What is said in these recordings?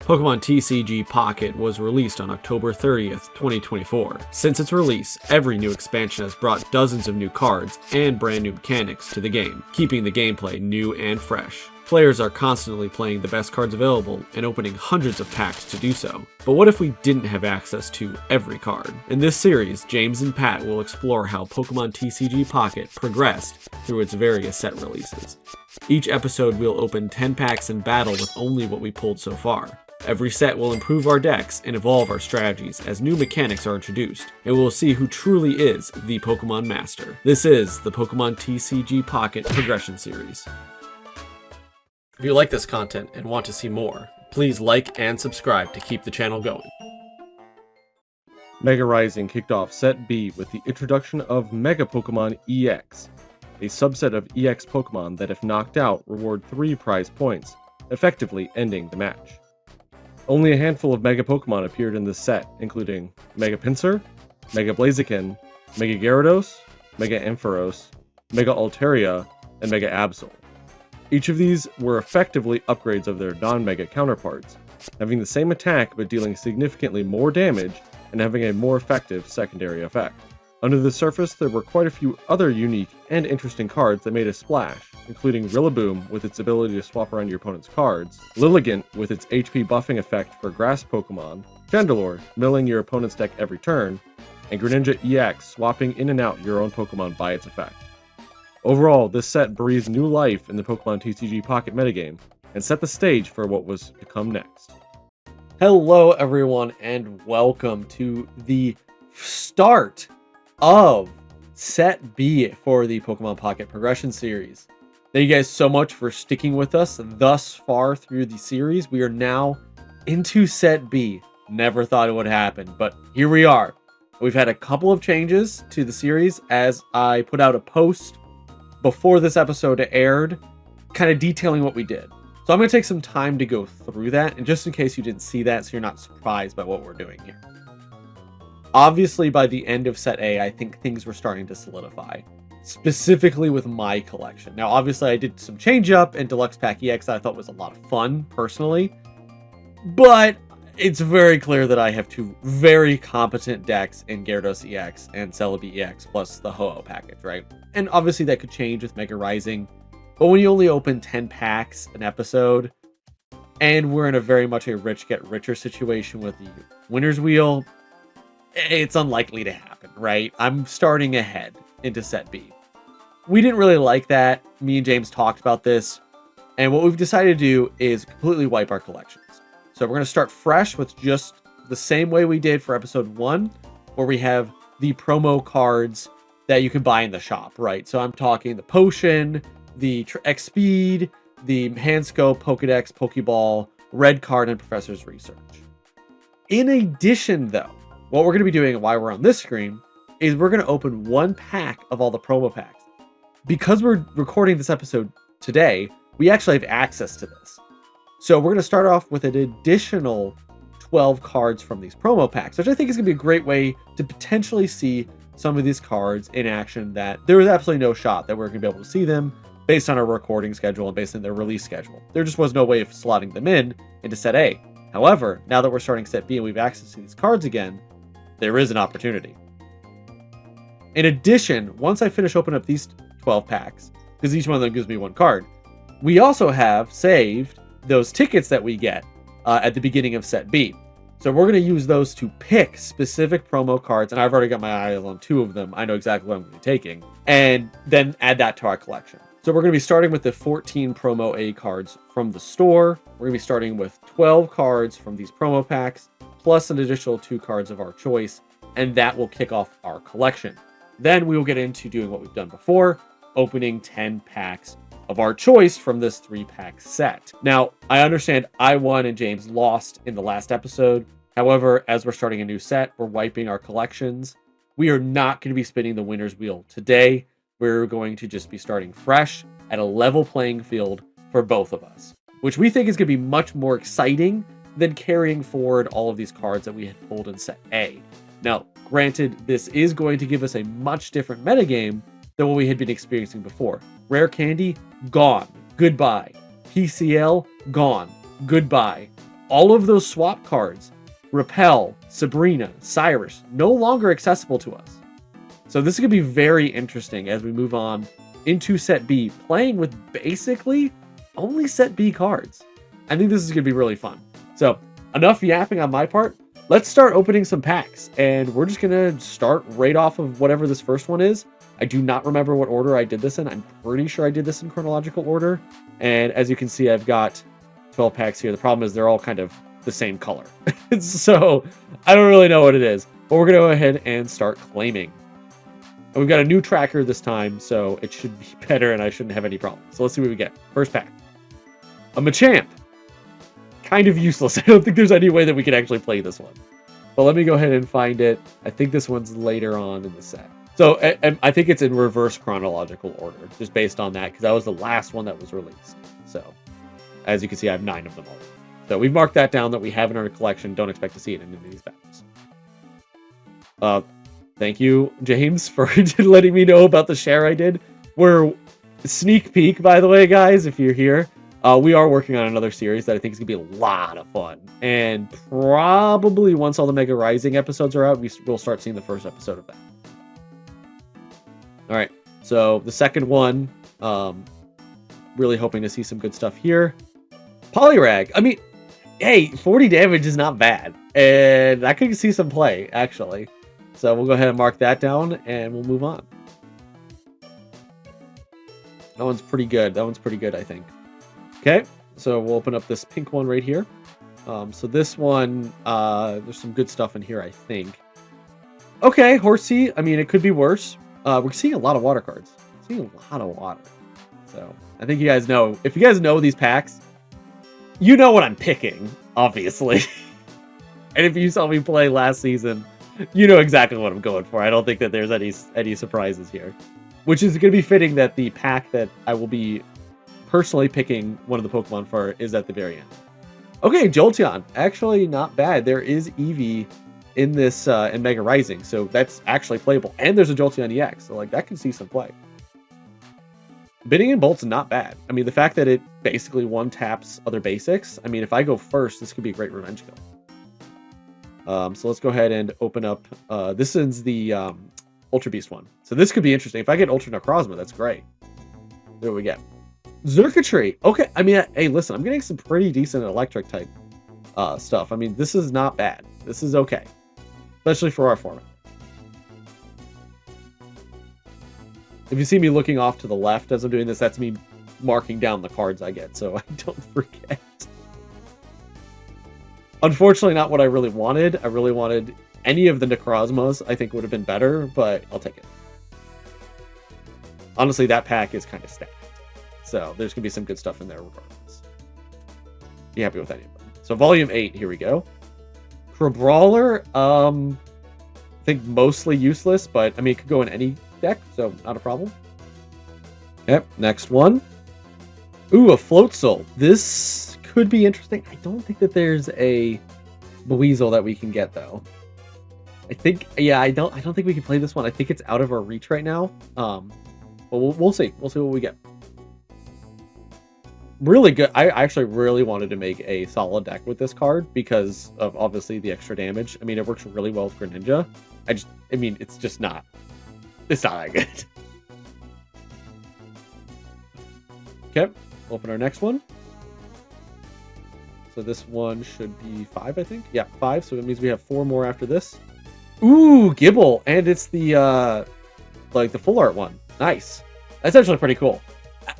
Pokémon TCG Pocket was released on October 30th, 2024. Since its release, every new expansion has brought dozens of new cards and brand new mechanics to the game, keeping the gameplay new and fresh. Players are constantly playing the best cards available and opening hundreds of packs to do so. But what if we didn't have access to every card? In this series, James and Pat will explore how Pokémon TCG Pocket progressed through its various set releases. Each episode we'll open 10 packs and battle with only what we pulled so far. Every set will improve our decks and evolve our strategies as new mechanics are introduced, and we'll see who truly is the Pokemon Master. This is the Pokemon TCG Pocket Progression Series. If you like this content and want to see more, please like and subscribe to keep the channel going. Mega Rising kicked off Set B with the introduction of Mega Pokémon EX, a subset of EX Pokemon that if knocked out reward 3 prize points, effectively ending the match. Only a handful of Mega Pokemon appeared in this set, including Mega Pinsir, Mega Blaziken, Mega Gyarados, Mega Ampharos, Mega Altaria, and Mega Absol. Each of these were effectively upgrades of their non-Mega counterparts, having the same attack but dealing significantly more damage and having a more effective secondary effect. Under the surface, there were quite a few other unique and interesting cards that made a splash, including Rillaboom with its ability to swap around your opponent's cards, Lilligant with its HP buffing effect for grass Pokemon, Chandelure milling your opponent's deck every turn, and Greninja EX swapping in and out your own Pokemon by its effect. Overall, this set breathed new life in the Pokemon TCG Pocket metagame, and set the stage for what was to come next. Hello everyone, and welcome to the start of Set B for the Pokemon Pocket Progression Series. Thank you guys so much for sticking with us thus far through the series. We are now into Set B. Never thought it would happen, but here we are. We've had a couple of changes to the series as I put out a post before this episode aired, kind of detailing what we did. So I'm going to take some time to go through that, and just in case you didn't see that, so you're not surprised by what we're doing here. Obviously, by the end of Set A, I think things were starting to solidify, specifically with my collection. Now, obviously, I did some change up in Deluxe Pack EX that I thought was a lot of fun, personally, but it's very clear that I have 2 very competent decks in Gyarados EX and Celebi EX, plus the Ho-Oh package, right? And obviously, that could change with Mega Rising, but when you only open 10 packs an episode, and we're in a very much a rich get richer situation with the winner's wheel, it's unlikely to happen, right? I'm starting ahead into Set B. We didn't really like that. Me and James talked about this, and what we've decided to do is completely wipe our collections. So we're going to start fresh with just the same way we did for episode 1, where we have the promo cards that you can buy in the shop, right? So I'm talking the Potion, the X Speed, the Handscope, Pokedex, Pokeball, Red Card, and Professor's Research. In addition, though, what we're going to be doing and why we're on this screen is we're going to open 1 pack of all the promo packs. Because we're recording this episode today, we actually have access to this. So we're going to start off with an additional 12 cards from these promo packs, which I think is going to be a great way to potentially see some of these cards in action that there was absolutely no shot that we're going to be able to see them based on our recording schedule and based on their release schedule. There just was no way of slotting them into Set A. However, now that we're starting Set B and we have access to these cards again, there is an opportunity. In addition, once I finish opening up these 12 packs, because each one of them gives me 1 card, we also have saved those tickets that we get at the beginning of Set B. So we're going to use those to pick specific promo cards, and I've already got my eyes on 2 of them. I know exactly what I'm going to be taking, and then add that to our collection. So we're going to be starting with the 14 promo A cards from the store. We're going to be starting with 12 cards from these promo packs, plus an additional 2 cards of our choice, and that will kick off our collection. Then we will get into doing what we've done before, opening 10 packs of our choice from this 3-pack set. Now, I understand I won and James lost in the last episode. However, as we're starting a new set, we're wiping our collections. We are not going to be spinning the winner's wheel today. We're going to just be starting fresh at a level playing field for both of us, which we think is going to be much more exciting than carrying forward all of these cards that we had pulled in Set A. Now, granted, this is going to give us a much different metagame than what we had been experiencing before. Rare Candy, gone. Goodbye. PCL, gone. Goodbye. all of those swap cards, Repel, Sabrina, Cyrus, no longer accessible to us. So this is going to be very interesting as we move on into Set B, playing with basically only Set B cards. I think this is going to be really fun. So enough yapping on my part. Let's start opening some packs, and we're just going to start right off of whatever this first one is. I do not remember what order I did this in. I'm pretty sure I did this in chronological order. And as you can see, I've got 12 packs here. The problem is they're all kind of the same color. So I don't really know what it is, but we're going to go ahead and start claiming. And we've got a new tracker this time, so it should be better and I shouldn't have any problems. So let's see what we get. First pack. A Machamp. Kind of useless. I don't think there's any way that we can actually play this one. But let me go ahead and find it. I think this one's later on in the set. So I think it's in reverse chronological order, just based on that, because that was the last one that was released. So as you can see, I have 9 of them already. So we've marked that down that we have in our collection. Don't expect to see it in any of these battles. Thank you, James, for letting me know about the share I did. We're sneak peek, by the way, guys, if you're here. We are working on another series that I think is going to be a lot of fun. And probably once all the Mega Rising episodes are out, we'll start seeing the first episode of that. All right, so the second one, really hoping to see some good stuff here. Polyrag. I mean, hey, 40 damage is not bad. And I could see some play, actually. So we'll go ahead and mark that down, and we'll move on. That one's pretty good. That one's pretty good, I think. Okay, so we'll open up this pink one right here. So this one, there's some good stuff in here, I think. Okay, Horsey. I mean, it could be worse. We're seeing a lot of water cards. Seeing a lot of water. So I think you guys know. If you guys know these packs, you know what I'm picking, obviously. And if you saw me play last season, you know exactly what I'm going for. I don't think that there's any surprises here. Which is going to be fitting that the pack that I will be personally picking one of the Pokemon for is at the very end. Okay, Jolteon. Actually, not bad. There is Eevee in this in Mega Rising, so that's actually playable. And there's a Jolteon EX, so like that can see some play. Bidding and Bolt's not bad. I mean, the fact that it basically one-taps other basics, I mean, if I go first, this could be a great revenge kill. So let's go ahead and open up. This is the Ultra Beast one. So this could be interesting. If I get Ultra Necrozma, that's great. There we go. Xurkitree. Okay, I mean, hey, listen, I'm getting some pretty decent electric type stuff. I mean, this is not bad. This is okay. Especially for our format. If you see me looking off to the left as I'm doing this, that's me marking down the cards I get, so I don't forget. Unfortunately, not what I really wanted. I really wanted any of the Necrozmas. I think would have been better, but I'll take it. Honestly, that pack is kind of stacked. So there's going to be some good stuff in there regardless. Be happy with any of them. So volume 8, here we go. Crabrawler, I think mostly useless, but I mean, it could go in any deck, so not a problem. Yep, next one. Ooh, a Floatzel. This could be interesting. I don't think that there's a Buizel that we can get, though. I think, yeah, I don't think we can play this one. I think it's out of our reach right now. But we'll see. We'll see what we get. Really good. I actually really wanted to make a solid deck with this card because of obviously the extra damage. I mean, it works really well with Greninja. I mean, it's just not. It's not that good. Okay, open our next one. So this one should be 5, I think. Yeah, 5. So it means we have 4 more after this. Ooh, Gibble, and it's the like the full art one. Nice. That's actually pretty cool.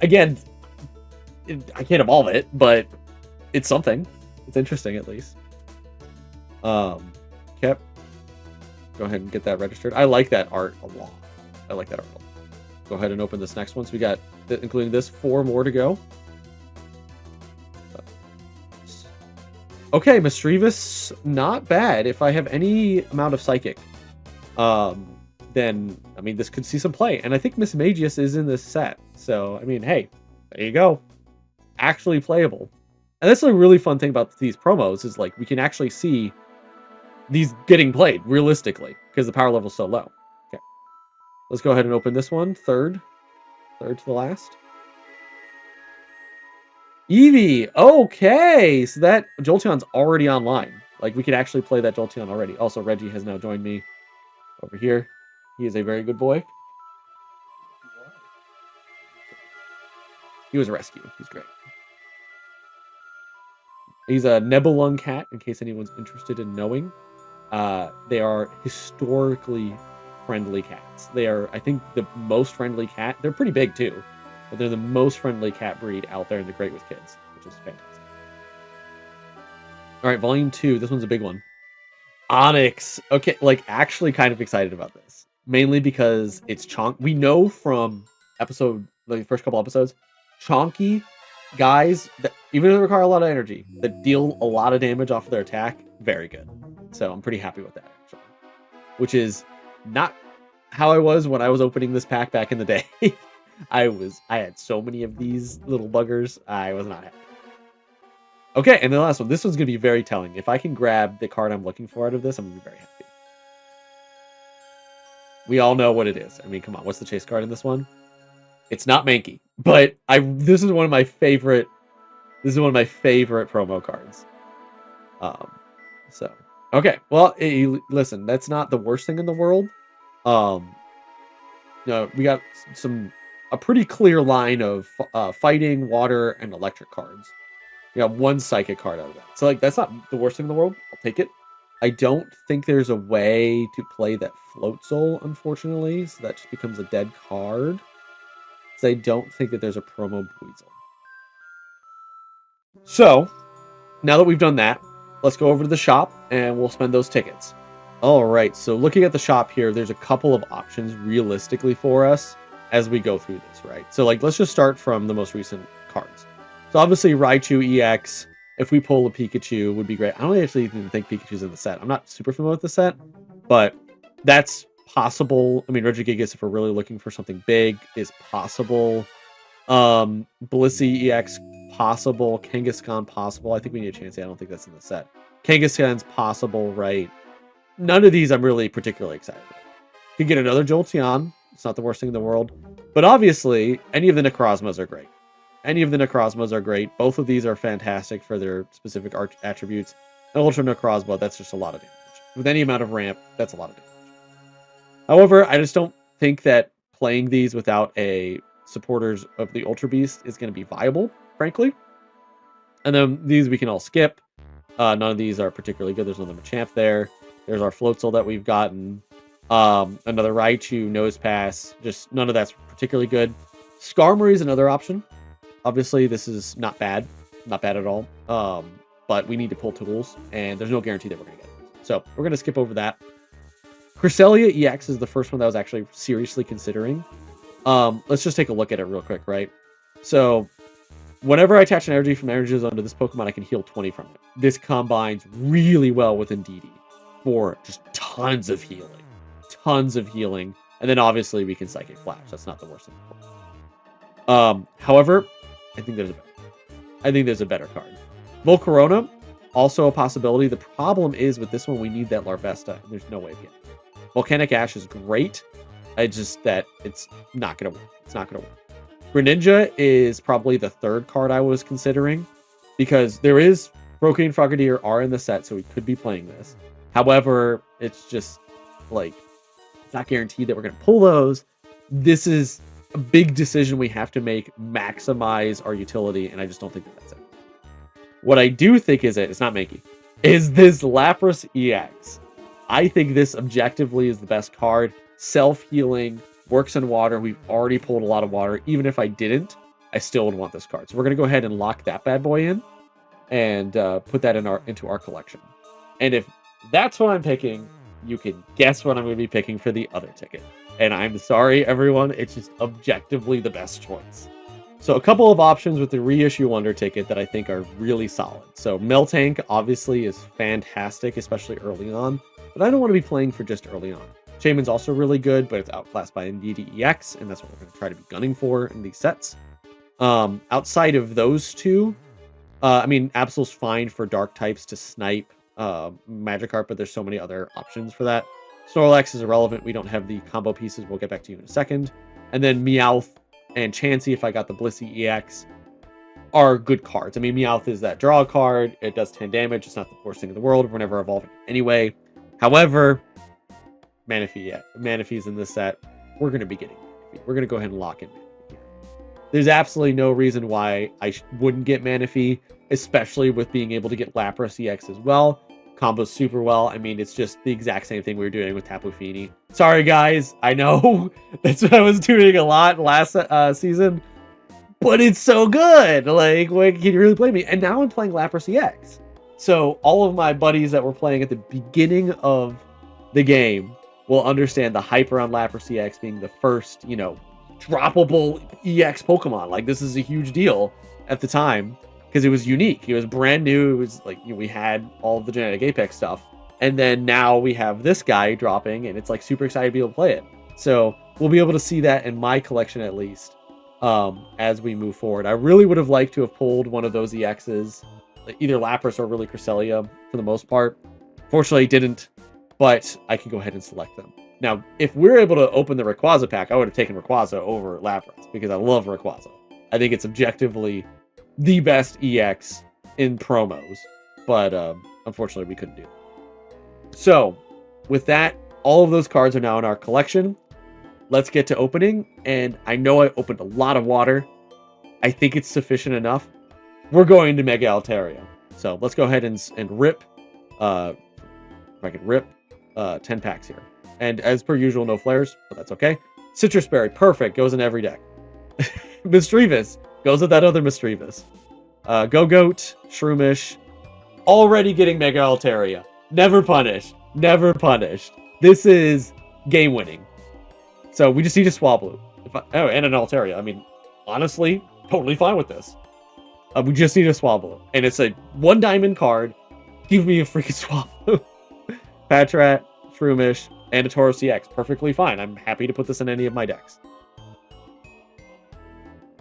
Again, I can't evolve it, but it's something. It's interesting at least. Okay. Go ahead and get that registered. I like that art a lot. I like that art a lot. Go ahead and open this next one. So we got, including this, 4 more to go. Okay, Misdreavus, not bad. If I have any amount of Psychic, then, I mean, this could see some play. And I think Mismagius is in this set. So, I mean, hey, there you go. Actually playable. And that's a really fun thing about these promos is, like, we can actually see these getting played realistically because the power level's so low. Okay. Let's go ahead and open this one. Third to the last. Eevee. Okay, so that Jolteon's already online. Like, we could actually play that Jolteon already. Also, Reggie has now joined me over here. He is a very good boy. He was a rescue. He's great. He's a Nebulung cat, in case anyone's interested in knowing. They are historically friendly cats. They are, I think, the most friendly cat. They're pretty big, too. But they're the most friendly cat breed out there, and they're great with kids, which is fantastic. All right, volume 2. This one's a big one. Onyx. Okay, like, actually kind of excited about this. Mainly because it's Chonk. We know from the first couple episodes, Chonky guys, that even though they require a lot of energy, that deal a lot of damage off of their attack, very good. So I'm pretty happy with that, actually. Which is not how I was when I was opening this pack back in the day. I had so many of these little buggers, I was not happy. Okay, and the last one. This one's going to be very telling. If I can grab the card I'm looking for out of this, I'm going to be very happy. We all know what it is. I mean, come on. What's the chase card in this one? It's not Mankey, but this is one of my favorite promo cards. So okay. Well, listen, that's not the worst thing in the world. We got a pretty clear line of fighting, water, and electric cards. We got one psychic card out of that. So, like, that's not the worst thing in the world. I'll take it. I don't think there's a way to play that Float Soul, unfortunately. So that just becomes a dead card. So I don't think that there's a promo Buizel. So, now that we've done that, let's go over to the shop and we'll spend those tickets. All right, so looking at the shop here, there's a couple of options realistically for us as we go through this, right? So, like, let's just start from the most recent cards. So obviously Raichu EX, if we pull a Pikachu, would be great. I don't actually even think Pikachu's in the set. I'm not super familiar with the set, but that's possible. I mean, Regigigas, if we're really looking for something big, is possible. Blissey EX, possible. Kangaskhan, possible. I think we need a Chansey. I don't think that's in the set. Kangaskhan's possible, right? None of these I'm really particularly excited about. Could get another Jolteon. It's not the worst thing in the world. But obviously, any of the Necrozmas are great. Both of these are fantastic for their specific attributes. An Ultra Necrozma, that's just a lot of damage. With any amount of ramp, that's a lot of damage. However, I just don't think that playing these without a supporters of the Ultra Beast is going to be viable, frankly. And then these we can all skip. None of these are particularly good. There's another Machamp there. There's our Floatzel that we've gotten. Another Raichu, Nose Pass. Just none of that's particularly good. Skarmory is another option. Obviously, this is not bad. Not bad at all. But we need to pull tools, and there's no guarantee that we're going to get it. So we're going to skip over that. Cresselia EX is the first one that I was actually seriously considering. Let's just take a look at it real quick, right? So whenever I attach an energy from Energy Zone to this Pokemon, I can heal 20 from it. This combines really well with Indeedee for just tons of healing. And then obviously we can Psychic Flash. That's not the worst thing. However, I think there's a better card. Volcarona, also a possibility. The problem is with this one, we need that Larvesta. There's no way of getting it. Volcanic Ash is great. It's just that it's not going to work. Greninja is probably the third card I was considering because there is Brocade and Frogadier are in the set, so we could be playing this. However, it's just like it's not guaranteed that we're going to pull those. This is a big decision we have to make, maximize our utility, and I just don't think that's it. What I do think it's not Mankey, is this Lapras EX. I think this objectively is the best card. Self-healing, works in water. We've already pulled a lot of water. Even if I didn't, I still would want this card. So we're going to go ahead and lock that bad boy in and put that into our collection. And if that's what I'm picking, you can guess what I'm going to be picking for the other ticket. And I'm sorry, everyone. It's just objectively the best choice. So a couple of options with the reissue Wonder ticket that I think are really solid. So Miltank obviously is fantastic, especially early on. But I don't want to be playing for just early on. Shaymin's also really good, but it's outclassed by Indeedee EX, and that's what we're going to try to be gunning for in these sets. Outside of those two, I mean, Absol's fine for dark types to snipe Magikarp, but there's so many other options for that. Snorlax is irrelevant. We don't have the combo pieces. We'll get back to you in a second. And then Meowth and Chansey, if I got the Blissey EX. are good cards. I mean, Meowth is that draw card. It does 10 damage. It's not the worst thing in the world. We're never evolving anyway. However, Manaphy, yeah. Manaphy's in this set. We're going to be getting Manaphy. We're going to go ahead and lock in Manaphy here. There's absolutely no reason why I wouldn't get Manaphy, especially with being able to get Lapras EX as well. Combos super well. I mean, it's just the exact same thing we were doing with Tapu Fini. Sorry, guys. I know that's what I was doing a lot last season, but it's so good. Like, can you really blame me? And now I'm playing Lapras EX. So all of my buddies that were playing at the beginning of the game will understand the hype around Lapras EX being the first, you know, droppable EX Pokemon. Like, this is a huge deal at the time, because it was unique. It was brand new. It was like, you know, we had all of the genetic Apex stuff. And then now we have this guy dropping, and it's like super excited to be able to play it. So we'll be able to see that in my collection at least as we move forward. I really would have liked to have pulled one of those EXs, either Lapras or really Cresselia for the most part. Fortunately, didn't, but I can go ahead and select them. Now, if we're able to open the Rayquaza pack, I would have taken Rayquaza over Lapras because I love Rayquaza. I think it's objectively the best EX in promos, but unfortunately we couldn't do it. So with that, all of those cards are now in our collection. Let's get to opening, and I know I opened a lot of water. I think it's sufficient enough. We're going to Mega Altaria, so let's go ahead and rip if I can rip 10 packs here. And as per usual, no flares, but that's okay. Citrus Berry, perfect, goes in every deck. Misdreavus goes with that other Misdreavus. Go-Goat, Shroomish, already getting Mega Altaria. Never punished. Never punished. This is game-winning. So we just need a Swablu. And an Altaria. I mean, honestly, totally fine with this. We just need a Swablu. And it's a 1 diamond card. Give me a freaking Swablu. Patrat, Shroomish, and a Tauros EX. Perfectly fine. I'm happy to put this in any of my decks.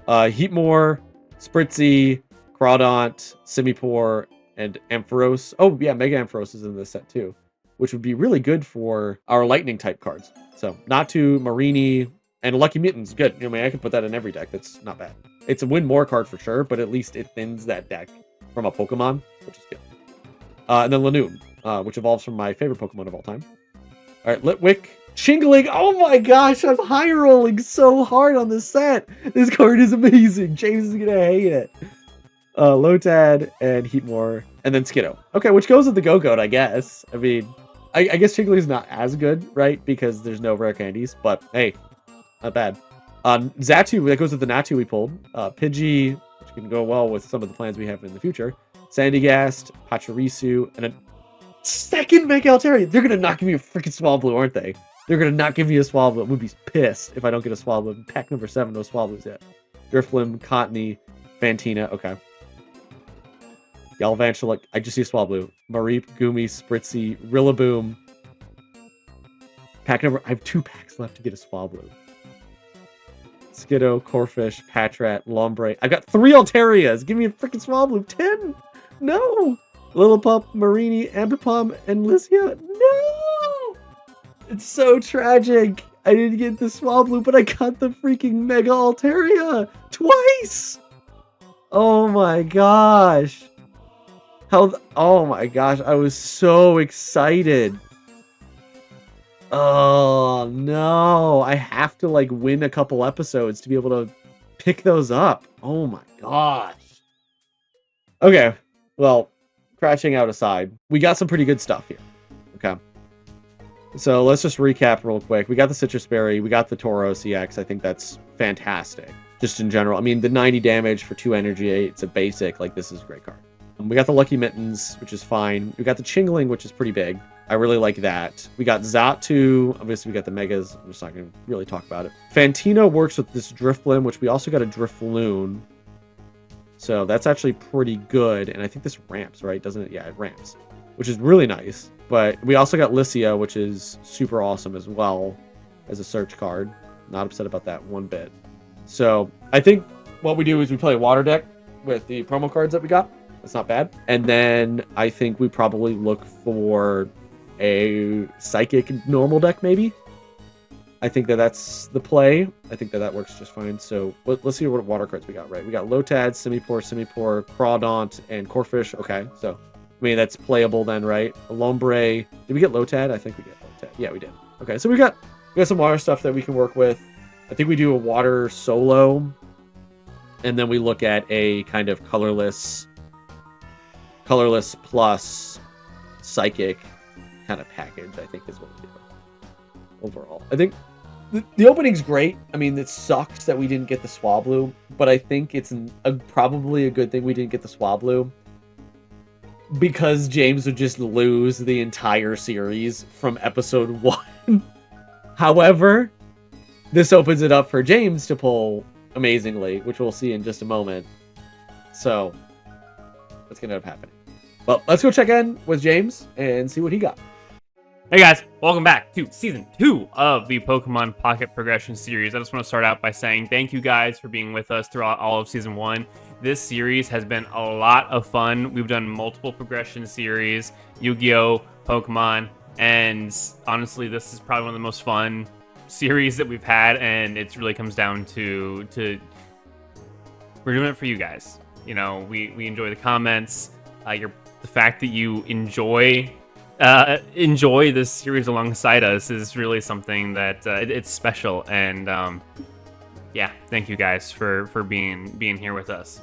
Heatmore, Spritzy, Crawdaunt, Simipour, and Ampharos. Oh, yeah, Mega Ampharos is in this set too, which would be really good for our lightning type cards. So, Natu, Marini, and Lucky Mittens. Good. I mean, I can put that in every deck. That's not bad. It's a win more card for sure, but at least it thins that deck from a Pokemon, which is good. And then Lanoon, which evolves from my favorite Pokemon of all time. All right, Litwick. Chingling, oh my gosh, I'm high rolling so hard on this set. This card is amazing. James is gonna hate it. Lotad and Heatmore, and then Skiddo. Okay, which goes with the Go-Goat, I guess. I mean, I guess Chingling is not as good, right? Because there's no rare candies, but hey, not bad. Xatu, that goes with the Natu we pulled. Pidgey, which can go well with some of the plans we have in the future. Sandygast, Pachirisu, and a second Mega Altaria. They're gonna not give me a freaking Swablu, aren't they? They're going to not give me a Swablu. I'm going to be pissed if I don't get a Swablu. Pack number 7, no Swablus yet. Drifblim, Cottony, Fantina. Okay. Galvantula. I just see a Swablu. Mareep, Goomy, Spritzy, Rillaboom. Pack number... I have 2 packs left to get a Swablu. Skiddo, Corphish, Patrat, Lombre. I've got 3 Altarias. Give me a freaking Swablu. 10. No. Lillipup, Marini, Ambipom, and Lysia. No. It's so tragic. I didn't get the Swablu, but I got the freaking Mega Altaria twice. Oh my gosh. Oh my gosh. I was so excited. Oh no. I have to like win a couple episodes to be able to pick those up. Oh my gosh. Okay. Well, crashing out aside, we got some pretty good stuff here. Okay. So let's just recap real quick. We got the Citrus Berry. We got the Tauros EX. I think that's fantastic. Just in general. I mean, the 90 damage for 2 energy, it's a basic. Like, this is a great card. We got the Lucky Mittens, which is fine. We got the Chingling, which is pretty big. I really like that. We got Xatu. Obviously, we got the Megas. I'm just not going to really talk about it. Fantina works with this Drifblim, which we also got a Drifloon. So that's actually pretty good. And I think this ramps, right? Doesn't it? Yeah, it ramps, which is really nice. But we also got Lysia, which is super awesome as well as a search card. Not upset about that one bit. So I think what we do is we play a water deck with the promo cards that we got. That's not bad. And then I think we probably look for a psychic normal deck, maybe. I think that that's the play. I think that that works just fine. So let's see what water cards we got, right? We got Lotad, Simipour, Crawdaunt, and Corphish. Okay, so, I mean, that's playable then, right? Lombre. Did we get Lotad? I think we get Lotad. Yeah, we did. Okay, so we got some water stuff that we can work with. I think we do a water solo, and then we look at a kind of colorless plus psychic kind of package, I think is what we do overall. I think the opening's great. I mean, it sucks that we didn't get the Swablu, but I think it's probably a good thing we didn't get the Swablu, because James would just lose the entire series from episode 1. However, this opens it up for James to pull amazingly, which we'll see in just a moment. So that's gonna end up happening. Well, let's go check in with James and see what he got. Hey guys, welcome back to Season 2 of the Pokemon Pocket Progression Series. I just want to start out by saying thank you guys for being with us throughout all of Season 1. This series has been a lot of fun. We've done multiple progression series, Yu-Gi-Oh!, Pokemon, and honestly, this is probably one of the most fun series that we've had, and it really comes down to we're doing it for you guys. You know, we enjoy the comments, the fact that you enjoy this series alongside us is really something that it's special, and yeah, thank you guys for being here with us.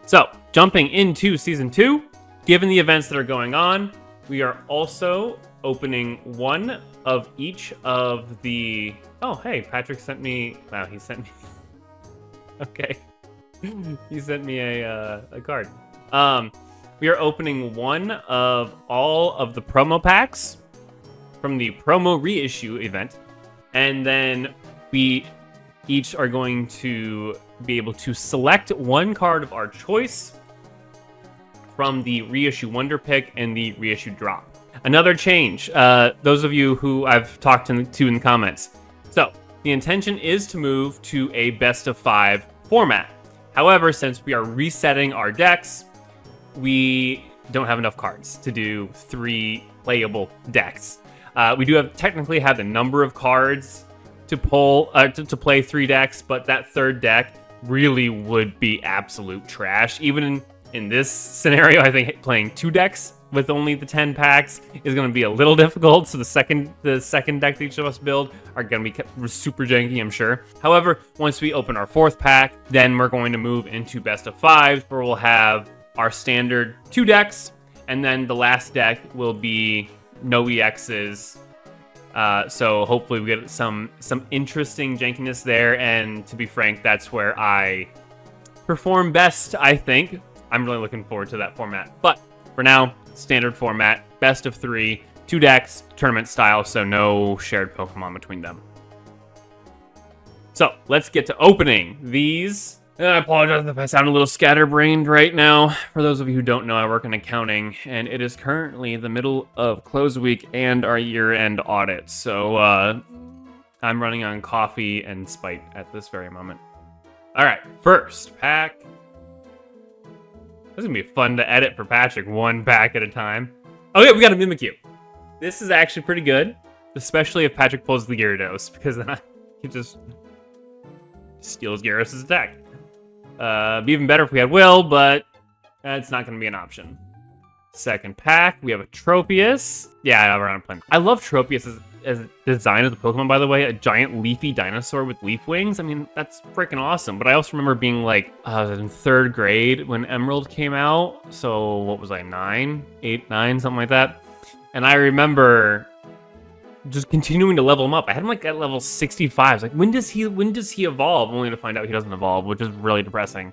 So, jumping into Season 2, given the events that are going on, we are also opening one of each of the... Oh, hey, Patrick sent me... Wow, he sent me... Okay. He sent me a card. We are opening one of all of the promo packs from the promo reissue event, and then we each are going to be able to select one card of our choice from the reissue Wonder Pick and the reissue Drop. Another change, those of you who I've talked to in the comments. So, the intention is to move to a best of 5 format. However, since we are resetting our decks, we don't have enough cards to do 3 playable decks. We do technically have the number of cards to pull to play 3 decks, but that third deck really would be absolute trash. Even in this scenario, I think playing 2 decks with only the 10 packs is going to be a little difficult. So the second deck that each of us build are going to be super janky, I'm sure. However, once we open our 4th pack, then we're going to move into best of 5s, where we'll have our standard 2 decks, and then the last deck will be no EXs. So hopefully we get some interesting jankiness there, and to be frank, that's where I perform best, I think. I'm really looking forward to that format. But for now, standard format, best of 3, 2 decks, tournament style, so no shared Pokemon between them. So let's get to opening these. I apologize if I sound a little scatterbrained right now. For those of you who don't know, I work in accounting, and it is currently the middle of close week and our year-end audit. So I'm running on coffee and spite at this very moment. All right, first pack. This is going to be fun to edit for Patrick, 1 pack at a time. Okay, we got a Mimikyu. This is actually pretty good, especially if Patrick pulls the Gyarados, because then he just steals Gyarados' attack. Be even better if we had Will, but it's not going to be an option. Second pack, we have a Tropius. Yeah, we're on a plane. I love Tropius as a design of the Pokemon, by the way. A giant leafy dinosaur with leaf wings. I mean, that's freaking awesome. But I also remember being like in 3rd grade when Emerald came out. So what was I, 8, 9, something like that. And I remember just continuing to level him up. I had him like at level 65. I was like, when does he evolve? Only to find out he doesn't evolve, which is really depressing.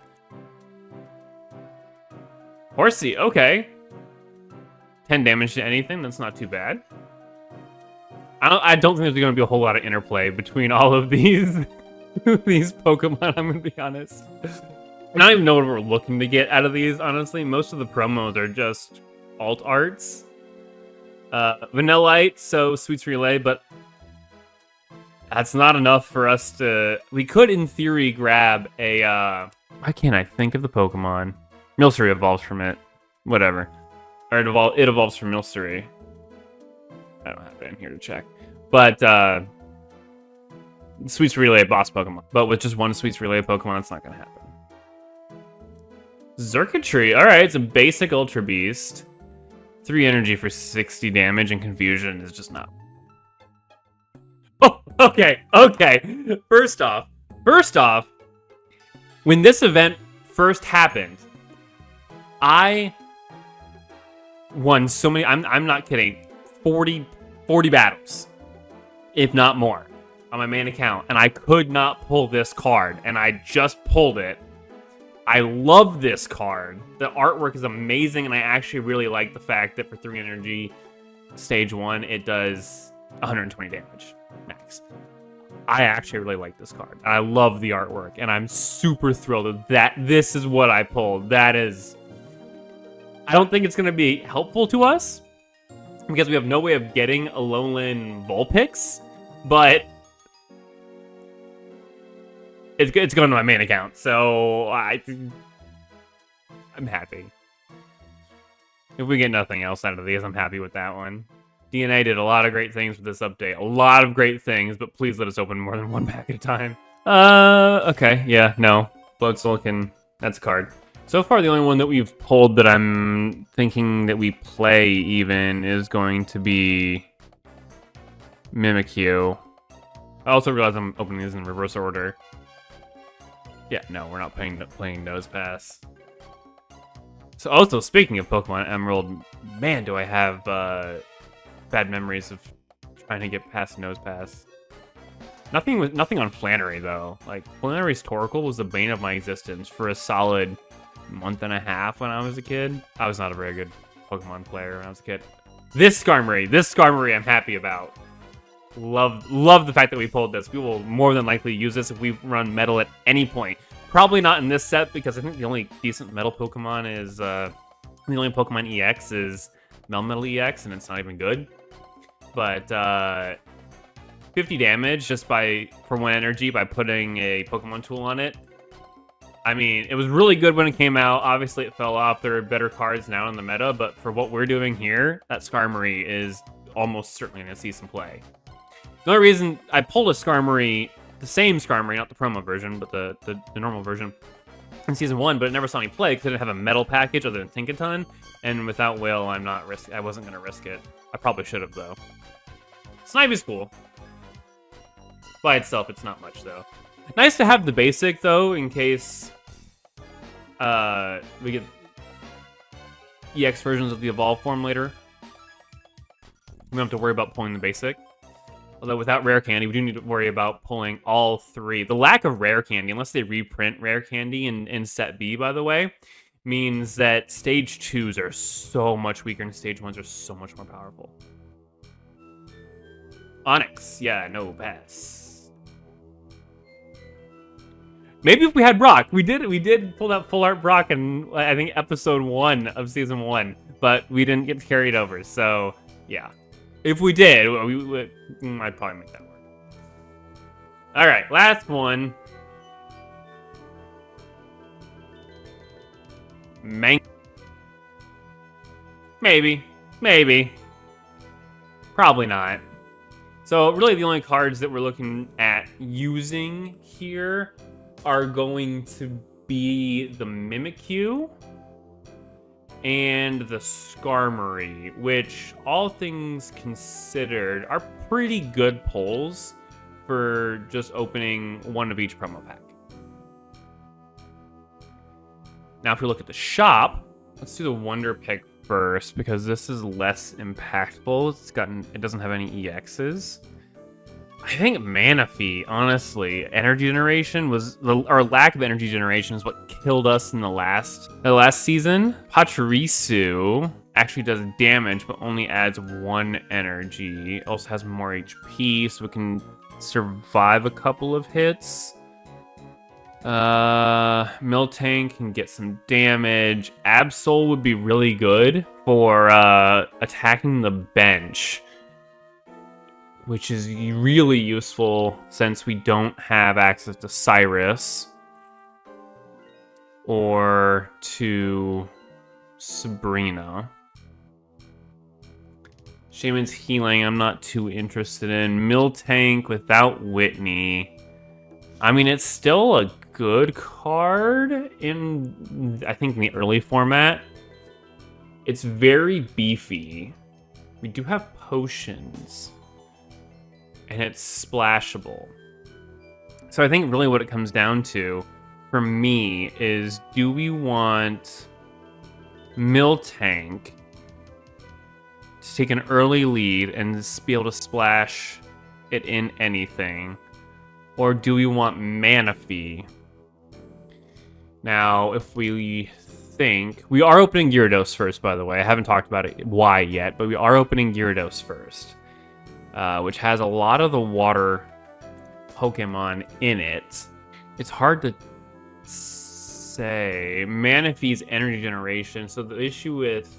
Horsey, okay. 10 damage to anything, that's not too bad. I don't think there's going to be a whole lot of interplay between all of these these Pokemon, I'm going to be honest. I don't even know what we're looking to get out of these, honestly. Most of the promos are just alt arts. Vanillite, so Sweets Relay, but that's not enough for us to... We could, in theory, grab a... Why can't I think of the Pokemon? Milcery evolves from it. Whatever. Or it evolves from Milcery. I don't have it in here to check. But Sweets Relay boss Pokemon. But with just one Sweets Relay Pokemon, it's not going to happen. Circuitry. Alright, it's a basic Ultra Beast. 3 energy for 60 damage, and Confusion is just not. Oh, okay. First off, when this event first happened, I won so many, I'm not kidding, 40 battles, if not more, on my main account, and I could not pull this card, and I just pulled it. I love this card. The artwork is amazing, and I actually really like the fact that for 3 energy, stage 1, it does 120 damage max. I actually really like this card. I love the artwork, and I'm super thrilled that this is what I pulled. That is... I don't think it's going to be helpful to us, because we have no way of getting Alolan Vulpix, but it's going to my main account, so I'm happy. If we get nothing else out of these, I'm happy with that one. DNA did a lot of great things with this update. A lot of great things, but please let us open more than one pack at a time. Okay, yeah, no. Blood Silicon, that's a card. So far, the only one that we've pulled that I'm thinking that we play even is going to be Mimikyu. I also realize I'm opening these in reverse order. Yeah, no, we're not playing Nose Pass. So also, speaking of Pokemon Emerald, man, do I have bad memories of trying to get past Nose Pass. Nothing on Flannery, though. Like, Flannery's Torkoal was the bane of my existence for a solid month and a half when I was a kid. I was not a very good Pokemon player when I was a kid. This Skarmory I'm happy about. Love the fact that we pulled this. We will more than likely use this if we run Metal at any point. Probably not in this set, because I think the only decent Metal Pokemon is... the only Pokemon EX is Melmetal EX, and it's not even good. But, 50 damage just for 1 energy by putting a Pokemon tool on it. I mean, it was really good when it came out. Obviously, it fell off. There are better cards now in the meta, but for what we're doing here, that Skarmory is almost certainly going to see some play. The only reason I pulled a Skarmory, the same Skarmory, not the promo version, but the normal version, in Season 1, but it never saw me play because it didn't have a metal package other than Tinkaton, and without Whale, I wasn't going to risk it. I probably should have, though. Snivy's cool. By itself, it's not much, though. Nice to have the basic, though, in case we get EX versions of the Evolve form later. We don't have to worry about pulling the basic. Although without Rare Candy, we do need to worry about pulling all 3. The lack of Rare Candy, unless they reprint Rare Candy in Set B, by the way, means that Stage 2s are so much weaker and Stage 1s are so much more powerful. Onyx, yeah, no pass. Maybe if we had Brock. We did pull that full art Brock in, I think, episode 1 of Season 1, but we didn't get carried over, so yeah. If we did, I'd probably make that work. Alright, last one. Maybe. Probably not. So really the only cards that we're looking at using here are going to be the Mimikyu and the Skarmory, which, all things considered, are pretty good pulls for just opening 1 of each promo pack. Now, if we look at the shop, let's do the Wonder Pick first, because this is less impactful. It doesn't have any EXs. I think Manaphy, honestly, energy generation or lack of energy generation is what killed us in the last season. Pachirisu actually does damage, but only adds 1 energy. It also has more HP, so it can survive a couple of hits. Miltank can get some damage. Absol would be really good for attacking the bench, which is really useful since we don't have access to Cyrus or to Sabrina. Shaman's Healing, I'm not too interested in. Miltank without Whitney. I mean, it's still a good card in, I think, in the early format. It's very beefy. We do have potions. And it's splashable. So I think really what it comes down to, for me, is do we want Miltank to take an early lead and be able to splash it in anything? Or do we want Manaphy? Now, if we think... We are opening Gyarados first, by the way. I haven't talked about it why yet, but we are opening Gyarados first. Which has a lot of the water Pokemon in it. It's hard to say. Manaphy's energy generation. So the issue with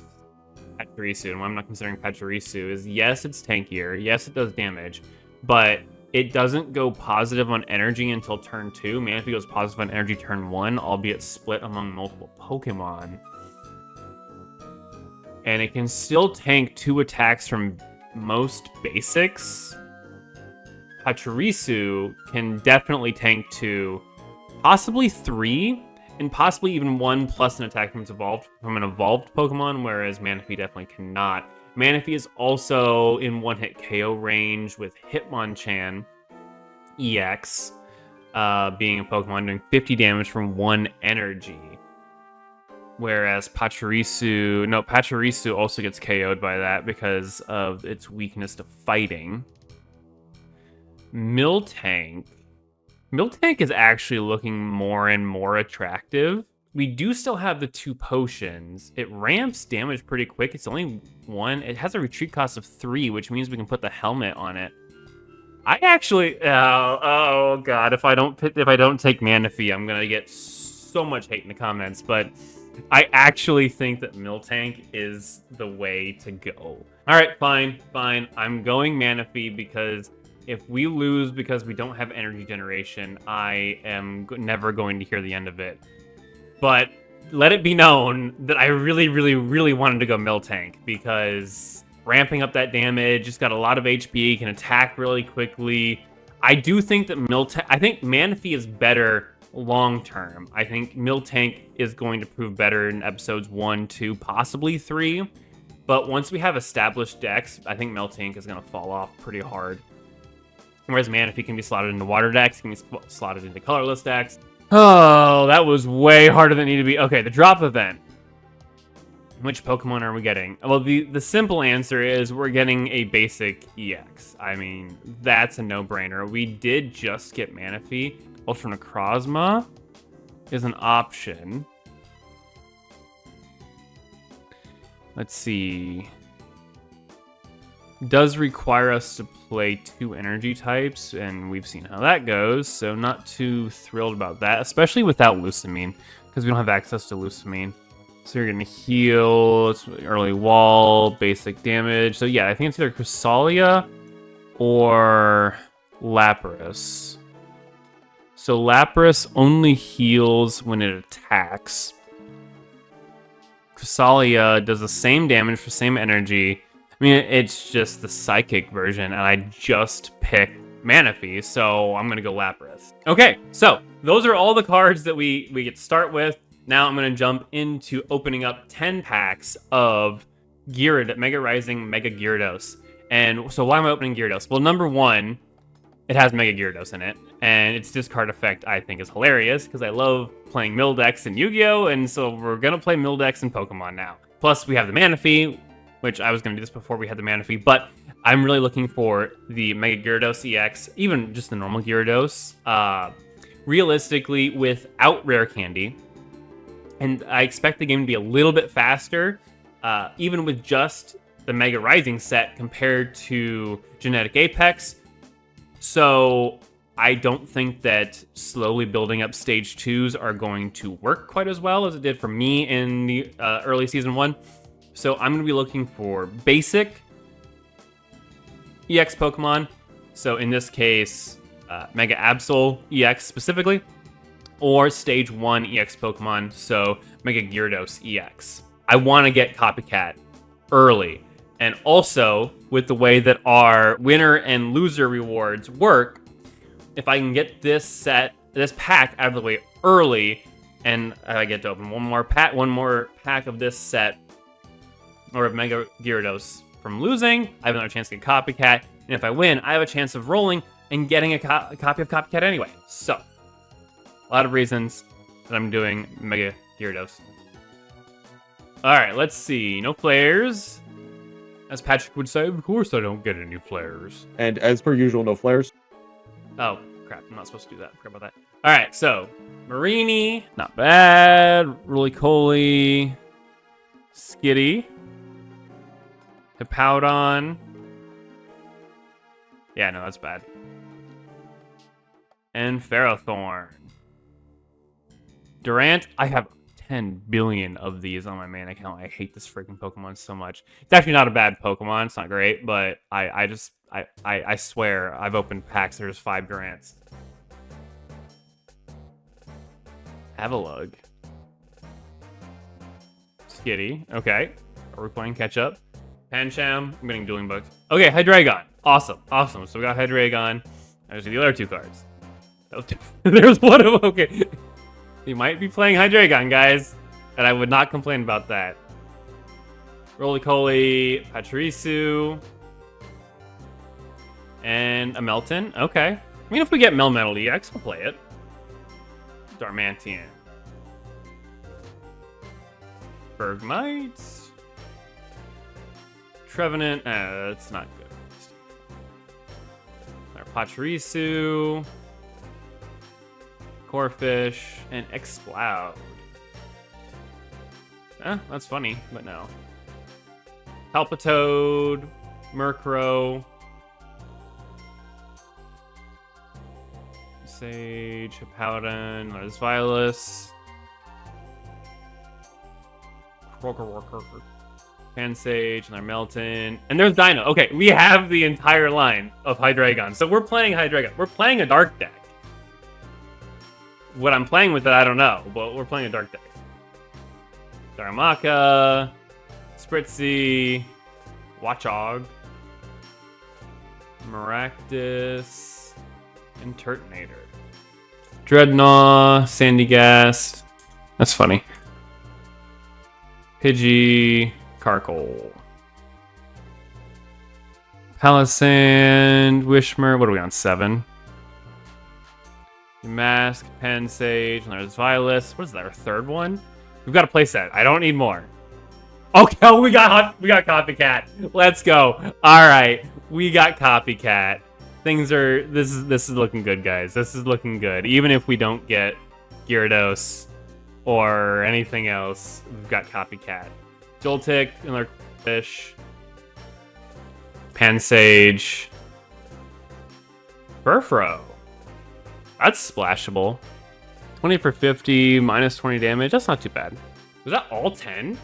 Pachirisu, and why I'm not considering Pachirisu, is yes, it's tankier. Yes, it does damage. But it doesn't go positive on energy until turn 2. Manaphy goes positive on energy turn 1, albeit split among multiple Pokemon. And it can still tank 2 attacks from most basics. Pachirisu can definitely tank 2, possibly 3, and possibly even 1 plus an attack from an evolved Pokemon, whereas Manaphy definitely cannot. Manaphy is also in one-hit KO range with Hitmonchan EX, being a Pokemon doing 50 damage from 1 energy. Whereas Pachirisu also gets KO'd by that because of its weakness to fighting. Miltank is actually looking more and more attractive. We do still have the 2 potions. It ramps damage pretty quick. It's only 1. It has a retreat cost of 3, which means we can put the helmet on it. I actually, oh god, if I don't take Manaphy, I'm gonna get so much hate in the comments. But I actually think that Miltank is the way to go. All right, fine. I'm going Manaphy because if we lose because we don't have energy generation, I am never going to hear the end of it. But let it be known that I really, really, really wanted to go Miltank because ramping up that damage, it's got a lot of HP, can attack really quickly. I do think that Manaphy is better long term. I think Miltank is going to prove better in episodes 1, 2, possibly 3. But once we have established decks, I think Miltank is going to fall off pretty hard. Whereas Manaphy can be slotted into water decks, can be slotted into colorless decks. Oh, that was way harder than it needed to be. Okay, the drop event. Which Pokemon are we getting? Well, the simple answer is we're getting a basic EX. I mean, that's a no-brainer. We did just get Manaphy. Ultra Necrozma is an option. Let's see. Does require us to play 2 energy types, and we've seen how that goes, so not too thrilled about that, especially without Lusamine, because we don't have access to Lusamine. So you're going to heal, it's early wall, basic damage. So yeah, I think it's either Cresselia or Lapras. So Lapras only heals when it attacks. Cresselia does the same damage for same energy. I mean, it's just the psychic version, and I just picked Manaphy, so I'm going to go Lapras. Okay, so those are all the cards that we get to start with. Now I'm going to jump into opening up 10 packs of Mega Rising Mega Gyarados. And so why am I opening Gyarados? Well, number 1, it has Mega Gyarados in it, and its discard effect I think is hilarious, because I love playing Mill decks in Yu-Gi-Oh!, and so we're going to play Mill decks in Pokemon now. Plus, we have the Manaphy, which I was going to do this before we had the Manaphy, but I'm really looking for the Mega Gyarados EX, even just the normal Gyarados, realistically without Rare Candy. And I expect the game to be a little bit faster, even with just the Mega Rising set compared to Genetic Apex. So I don't think that slowly building up Stage 2s are going to work quite as well as it did for me in the early Season 1. So I'm going to be looking for basic EX Pokemon. So in this case, Mega Absol EX specifically, or Stage 1 EX Pokemon, so Mega Gyarados EX. I want to get Copycat early, And also, with the way that our winner and loser rewards work, if I can get this pack out of the way early, and I get to open one more pack of this set, or of Mega Gyarados from losing, I have another chance to get Copycat, and if I win, I have a chance of rolling and getting a copy of Copycat anyway. So, a lot of reasons that I'm doing Mega Gyarados. Alright, let's see. No players. As Patrick would say, of course I don't get any players. And as per usual, no flares. Oh, crap. I'm not supposed to do that. I forgot about that. Alright, so Marini, not bad. Roly-Coly, Skitty, Hippowdon. Yeah, no, that's bad. And Ferrothorn. Durant, I have 10 billion of these on my main account. I hate this freaking Pokemon so much. It's actually not a bad Pokemon. It's not great, but I swear I've opened packs. There's 5 Durants. Avalugg. Skitty. Okay. Are we playing catch up? Pancham. I'm getting dueling books. Okay, Hydreigon. Awesome. Awesome. So we got Hydreigon. There's the other 2 cards. There's one of them. Okay. You might be playing Hydreigon, guys. And I would not complain about that. Roly-Coly, Pachirisu, and a Melton. Okay. I mean, if we get Melmetal EX, we'll play it. Darmanitan. Bergmite. Trevenant. That's not good. Pachirisu. Corphish, and Exploud. That's funny, but no. Palpitoad, Murkrow, Sage, Hippowdon, there's Violus, Pansage, and their Melton, and there's Dino. Okay, we have the entire line of Hydreigon. So we're playing Hydreigon. We're playing a dark deck. What I'm playing with it, I don't know, but we're playing a dark deck. Darumaka, Spritzy, Watchog, Maractus, and Turtonator. Dreadnought, Sandygast. That's funny. Pidgey, Carkol. Palisand, Wishmer. What are we on? 7? Mask, Pansage, and there's Violus. What is that, our 3rd one? We've got a playset. I don't need more. Okay, we got Copycat. Let's go. All right, we got Copycat. Things are this is looking good, guys. This is looking good. Even if we don't get Gyarados or anything else, we've got Copycat. Joltik, another fish. Pansage. Furfrou. That's splashable. 20 for 50, minus 20 damage. That's not too bad. Was that all 10?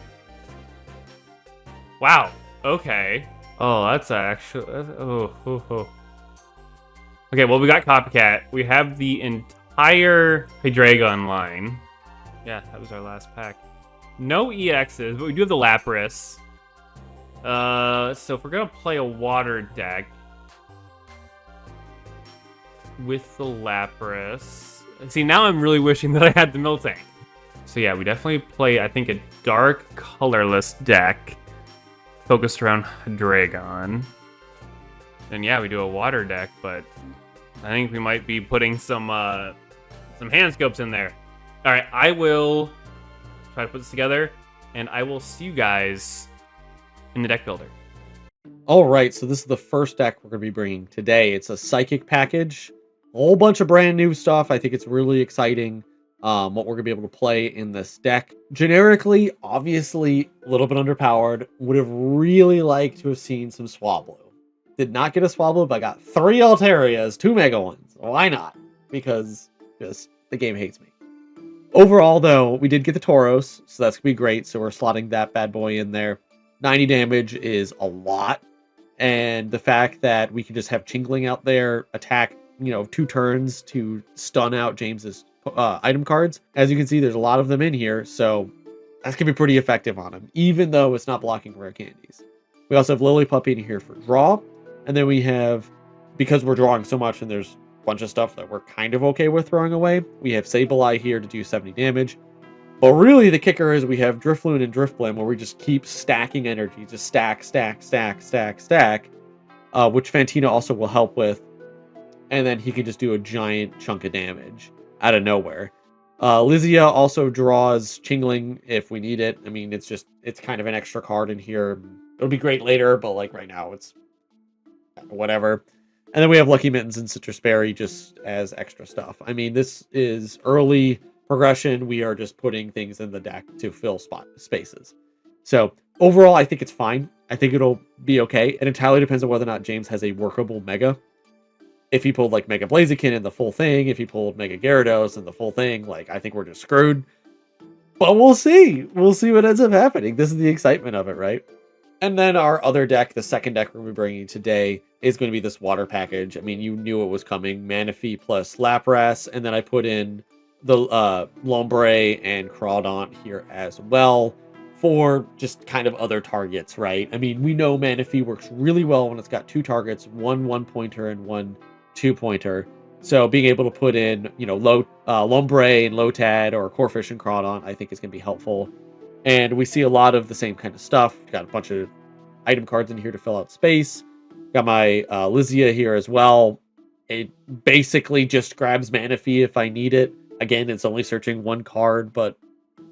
Wow. Okay. Oh, that's actually... Oh. Okay, well, we got Copycat. We have the entire Hydreigon line. Yeah, that was our last pack. No EXs, but we do have the Lapras. So if we're going to play a water deck... with the Lapras. See, now I'm really wishing that I had the Miltank. So yeah, we definitely play, I think, a dark, colorless deck focused around Hydreigon. And yeah, we do a water deck, but I think we might be putting some hand scopes in there. All right, I will try to put this together, and I will see you guys in the deck builder. All right, so this is the first deck we're going to be bringing today. It's a Psychic package. A whole bunch of brand new stuff. I think it's really exciting what we're going to be able to play in this deck. Generically, obviously, a little bit underpowered. Would have really liked to have seen some Swablu. Did not get a Swablu, but I got 3 Altarias, 2 Mega ones. Why not? Because just the game hates me. Overall, though, we did get the Tauros, so that's going to be great. So we're slotting that bad boy in there. 90 damage is a lot. And the fact that we can just have Chingling out there attack, 2 turns to stun out James's item cards. As you can see, there's a lot of them in here, so that's going to be pretty effective on him, even though it's not blocking rare candies. We also have Lily Puppy in here for draw. And then we have, because we're drawing so much and there's a bunch of stuff that we're kind of okay with throwing away, we have Sableye here to do 70 damage. But really the kicker is we have Drifloon and Drifblim where we just keep stacking energy. Just stack, stack, stack, stack, stack. Which Fantina also will help with. And then he can just do a giant chunk of damage out of nowhere. Lizia also draws Chingling if we need it. I mean, it's kind of an extra card in here. It'll be great later, but like right now, it's whatever. And then we have Lucky Mittens and Citrus Berry just as extra stuff. I mean, this is early progression. We are just putting things in the deck to fill spaces. So overall, I think it's fine. I think it'll be okay. It entirely depends on whether or not James has a workable Mega. If he pulled like Mega Blaziken and the full thing, if he pulled Mega Gyarados and the full thing, like I think we're just screwed. But we'll see. We'll see what ends up happening. This is the excitement of it, right? And then our other deck, the second deck we're bringing today, is going to be this water package. I mean, you knew it was coming. Manaphy plus Lapras, and then I put in the Lombre and Crawdaunt here as well for just kind of other targets, right? I mean, we know Manaphy works really well when it's got two targets, one 1-pointer and one 2-pointer. So being able to put in, you know, Lombre and Lotad or Corphish and Crawdaunt, I think is going to be helpful. And we see a lot of the same kind of stuff. Got a bunch of item cards in here to fill out space. Got my Lizia here as well. It basically just grabs Manaphy if I need it. Again, it's only searching one card, but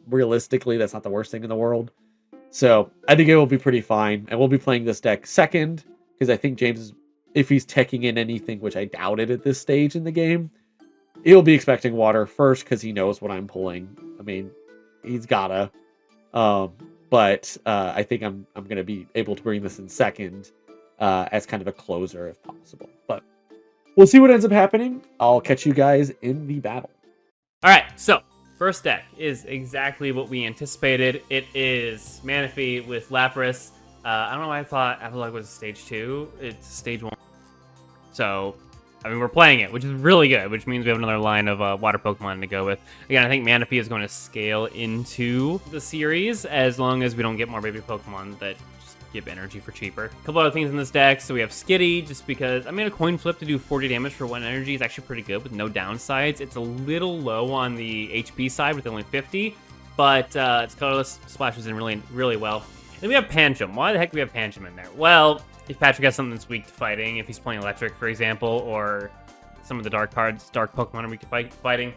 realistically, that's not the worst thing in the world. So I think it will be pretty fine. And we'll be playing this deck second, because I think James is, if he's teching in anything, which I doubted at this stage in the game, he'll be expecting water first because he knows what I'm pulling. I mean, he's gotta. But I think I'm going to be able to bring this in second as kind of a closer if possible. But we'll see what ends up happening. I'll catch you guys in the battle. All right, so first deck is exactly what we anticipated. It is Manaphy with Lapras. I don't know why I thought Avalok was stage 2. It's stage 1. So, I mean, we're playing it, which is really good, which means we have another line of water Pokemon to go with. Again, I think Manaphy is going to scale into the series as long as we don't get more baby Pokemon that just give energy for cheaper. A couple other things in this deck. So we have Skitty, just because, I mean, a coin flip to do 40 damage for 1 energy is actually pretty good with no downsides. It's a little low on the HP side with only 50, but its colorless splashes in really, really well. Then we have Pancham. Why the heck do we have Pancham in there? Well, if Patrick has something that's weak to fighting, if he's playing Electric, for example, or some of the dark cards, dark Pokemon are weak to fighting,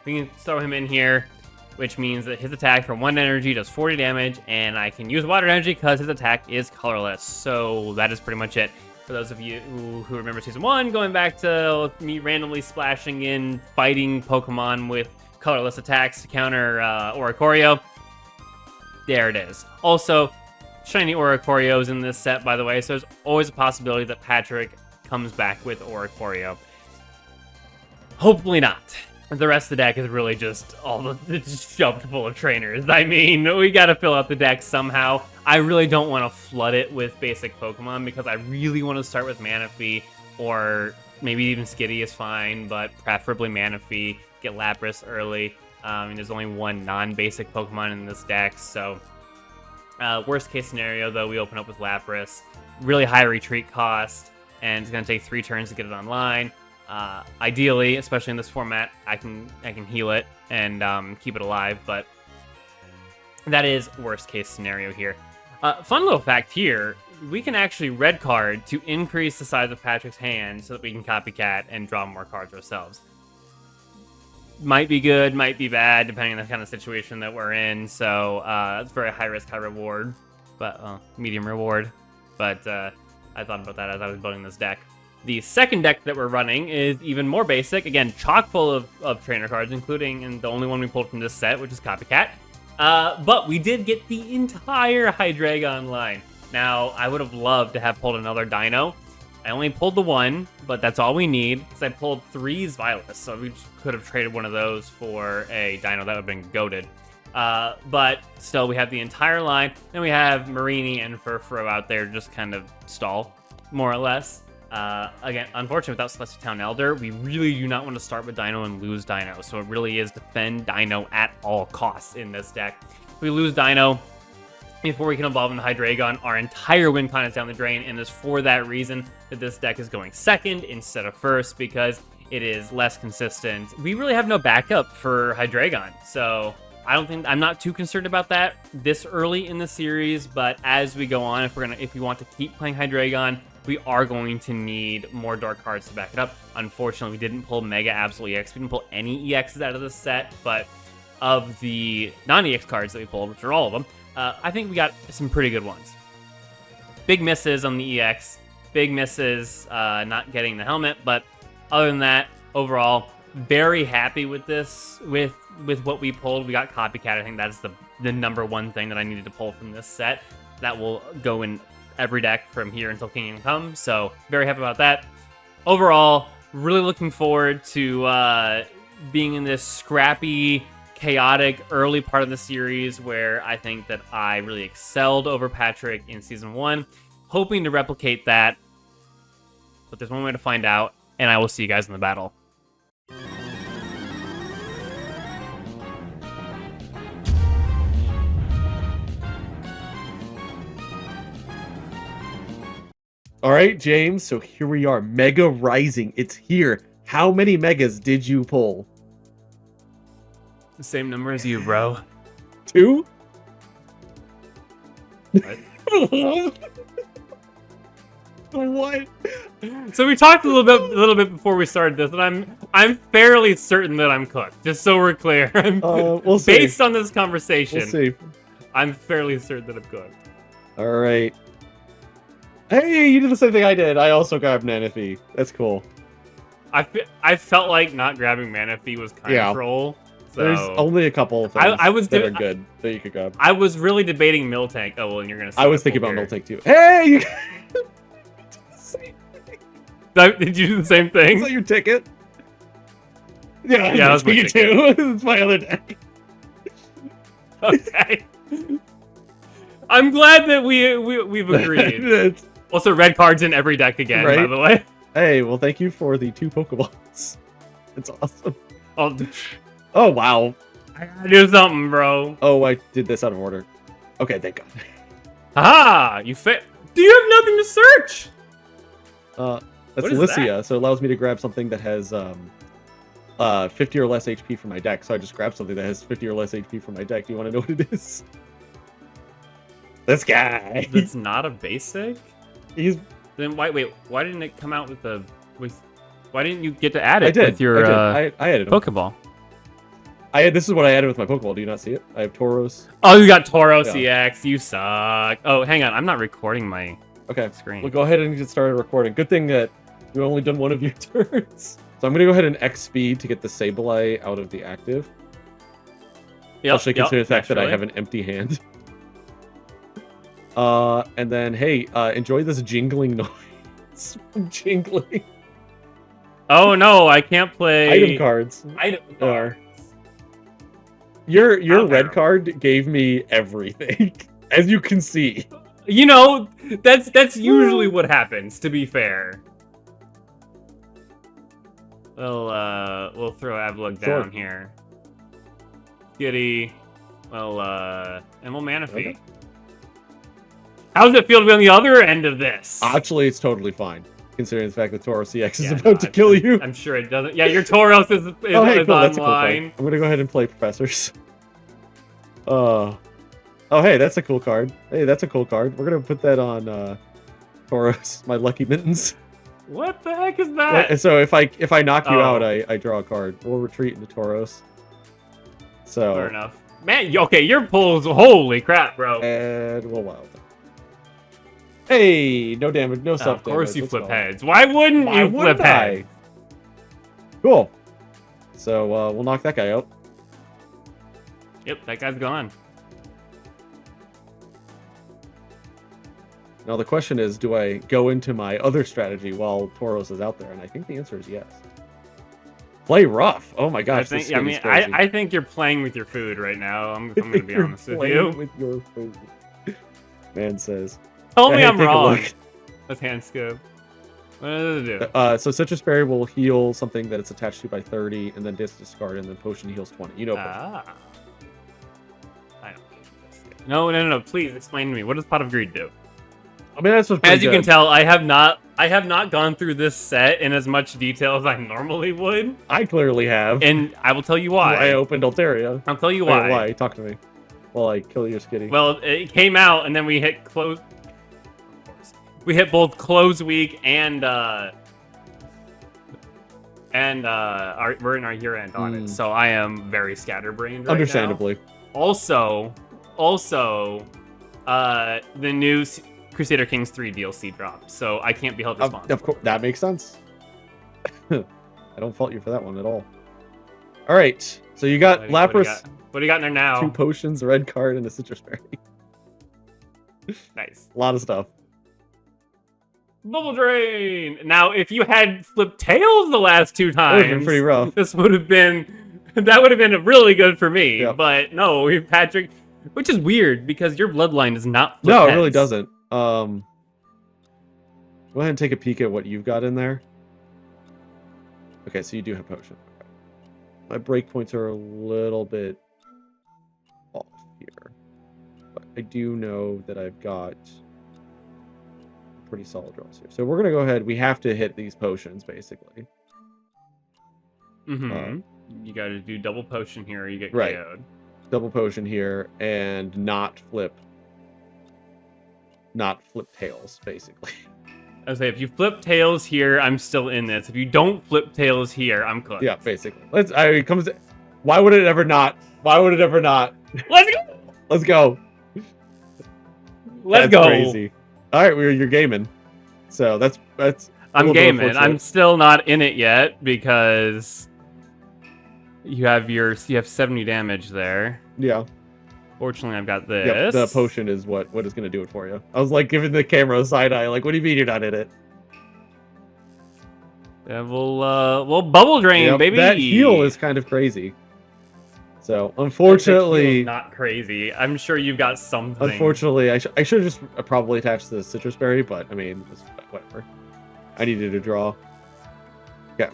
we can throw him in here, which means that his attack for 1 energy does 40 damage, and I can use water energy because his attack is colorless. So that is pretty much it. For those of you who remember Season 1, going back to me randomly splashing in fighting Pokemon with colorless attacks to counter Oricorio, there it is. Also, shiny Oricorios in this set, by the way, so there's always a possibility that Patrick comes back with Oricorio. Hopefully not. The rest of the deck is really just it's shoved full of trainers. I mean, we gotta fill out the deck somehow. I really don't want to flood it with basic Pokemon because I really want to start with Manaphy, or maybe even Skitty is fine, but preferably Manaphy. Get Lapras early. There's only one non-basic Pokemon in this deck, so worst case scenario, though, we open up with Lapras. Really high retreat cost, and it's going to take 3 turns to get it online. Ideally, especially in this format, I can heal it and keep it alive, but that is worst case scenario here. Fun little fact here, we can actually red card to increase the size of Patrick's hand so that we can copycat and draw more cards ourselves. Might be good, might be bad, depending on the kind of situation that we're in. So it's very high risk, high reward, but medium reward. But I thought about that as I was building this deck. The second deck that we're running is even more basic. Again, chock full of trainer cards, including and the only one we pulled from this set, which is Copycat. But we did get the entire Hydreigon line. Now, I would have loved to have pulled another Dino. I only pulled the 1, but that's all we need, because I pulled 3 Xylas, so we could have traded one of those for a Dino. That would have been goated. But still, we have the entire line. Then we have Marini and Furfuro out there just kind of stall, more or less. Again, unfortunately, without Celestial Town Elder, we really do not want to start with Dino and lose Dino. So it really is defend Dino at all costs in this deck. If we lose Dino, before we can evolve into Hydreigon. Our entire win con is down the drain, and it's for that reason that this deck is going second instead of first, because it is less consistent. We really have no backup for Hydreigon, so I'm not too concerned about that this early in the series, but as we go on, if we want to keep playing Hydreigon, we are going to need more dark cards to back it up. Unfortunately, we didn't pull Mega Absol EX. We didn't pull any EXs out of the set, but of the non-EX cards that we pulled, which are all of them, I think we got some pretty good ones. Big misses on the EX, big misses not getting the helmet, but other than that, overall, very happy with this, with what we pulled. We got Copycat. I think that's the number one thing that I needed to pull from this set. That will go in every deck from here until Kingdom Come, so very happy about that. Overall, really looking forward to being in this scrappy, chaotic early part of the series where I think that I really excelled over Patrick in Season 1. Hoping to replicate that, but there's one way to find out, and I will see you guys in the battle. All right, James, so here we are. Mega Rising. It's here. How many megas did you pull? The same number as you, bro. 2? What? What? So we talked a little bit before we started this, and I'm fairly certain that I'm cooked. Just so we're clear, We'll see. Based on this conversation, We'll see. I'm fairly certain that I'm cooked. All right. Hey, you did the same thing I did. I also grabbed Manaphy. That's cool. I felt like not grabbing Manaphy was kind of troll. So there's only a couple of things that are good that you could grab. I was really debating Miltank. Oh, well, and you're gonna. I was thinking about Miltank too. Hey, you did the same thing. Did you do the same thing? Is that your ticket? Yeah, that was my me ticket. too. It's my other deck. Okay. I'm glad that we've agreed. Also, red cards in every deck again, Right? by the way. Hey, well, thank you for the 2 Pokeballs. It's awesome. Oh, wow. I gotta do something, bro. Oh, I did this out of order. Okay, thank God. Ah, you fit. Do you have nothing to search? That's What is Licia, so it allows me to grab something that has 50 or less HP from my deck. So I just grabbed something that has 50 or less HP from my deck. Do you want to know what it is? This guy. It's not a basic. He's. Then why didn't it come out with? Why didn't you get to add it I did. with your I added him. Pokeball? This is what I added with my Pokeball. Do you not see it? I have Tauros. Oh, you got Tauros EX. You suck. Oh, hang on. I'm not recording my screen. We'll go ahead and get started recording. Good thing that we've only done one of your turns. So I'm going to go ahead and X speed to get the Sableye out of the active. Especially considering the fact that I have an empty hand. And then, hey, enjoy this jingling noise. Jingling. Oh no, I can't play Item cards. Item cards. Your red card gave me everything, as you can see. You know, that's usually what happens, to be fair. We'll throw Avalugg down here. Giddy. And we'll Manaphy. Okay. How does it feel to be on the other end of this? Actually, it's totally fine, considering the fact that Tauros EX is about to kill you. I'm sure it doesn't. Yeah, your Tauros is Cool. That's a cool online. card. I'm gonna go ahead and play Professors. Oh, hey, that's a cool card. Hey, that's a cool card. We're gonna put that on Tauros, my Lucky Mittens. What the heck is that? So if I knock you out, I draw a card. We'll retreat into Tauros. So fair enough. Man, okay, your pulls, holy crap, bro. And we'll wild. Hey, no damage, no self damage. Of course you flip heads. Why wouldn't you flip heads? Cool. So we'll knock that guy out. Yep, that guy's gone. Now the question is, do I go into my other strategy while Tauros is out there? And I think the answer is yes. Play rough. Oh my gosh. I think you're playing with your food right now. I'm gonna be honest with you. With your food. Man says. Tell me I'm wrong. Let's hand scope. What does it do? So Citrus Berry will heal something that it's attached to by 30, and then discard, and then Potion heals 20. You know Potion. I don't know this. No. Please explain to me. What does Pot of Greed do? I mean, that's what's As you can tell, I have not gone through this set in as much detail as I normally would. I clearly have. And I will tell you why. I opened Altaria. I'll tell you why. Why? Talk to me. While I kill your skitty. Well, it came out and then we hit close. We hit both close week and we're in our year end on it. So I am very scatterbrained right Understandably. now. Also, the new Crusader Kings 3 DLC dropped, so I can't be held responsible. Of course, that makes sense. I don't fault you for that one at all. All right, so you got Lapras. What do you got in there now? 2 potions, a red card, and a citrus berry. Nice. A lot of stuff. Bubble Drain! Now, if you had flipped tails the last 2 times, That would have been pretty rough. That would have been really good for me. Yep. But no, Patrick, which is weird because your bloodline does not flip No, heads. it really doesn't. Go ahead and take a peek at what you've got in there. Okay, so you do have potion. Okay. My breakpoints are a little bit off here, but I do know that I've got pretty solid draws here. So we're gonna go ahead. We have to hit these potions basically. You got to do double potion here, or you get Right. KO'd. Double potion here and not flip tails basically. I was say if you flip tails here, I'm still in this. If you don't flip tails here, I'm cooked. Yeah, basically. Why would it ever not? Why would it ever not? Let's go. Let's go. Let's That's go. Crazy. All right, you're gaming. So that's. I'm gaming. unfortunate. I'm still not in it yet because you have 70 damage there. Yeah. Fortunately, I've got this. Yep, the potion is what is going to do it for you. I was like giving the camera a side eye, like, what do you mean you're not in it? Yeah, we'll bubble drain, Yep, baby. that heal is kind of crazy. So unfortunately, not crazy. I'm sure you've got something. Unfortunately, I should have just probably attached the citrus berry, but I mean, whatever. I needed a draw. Yeah.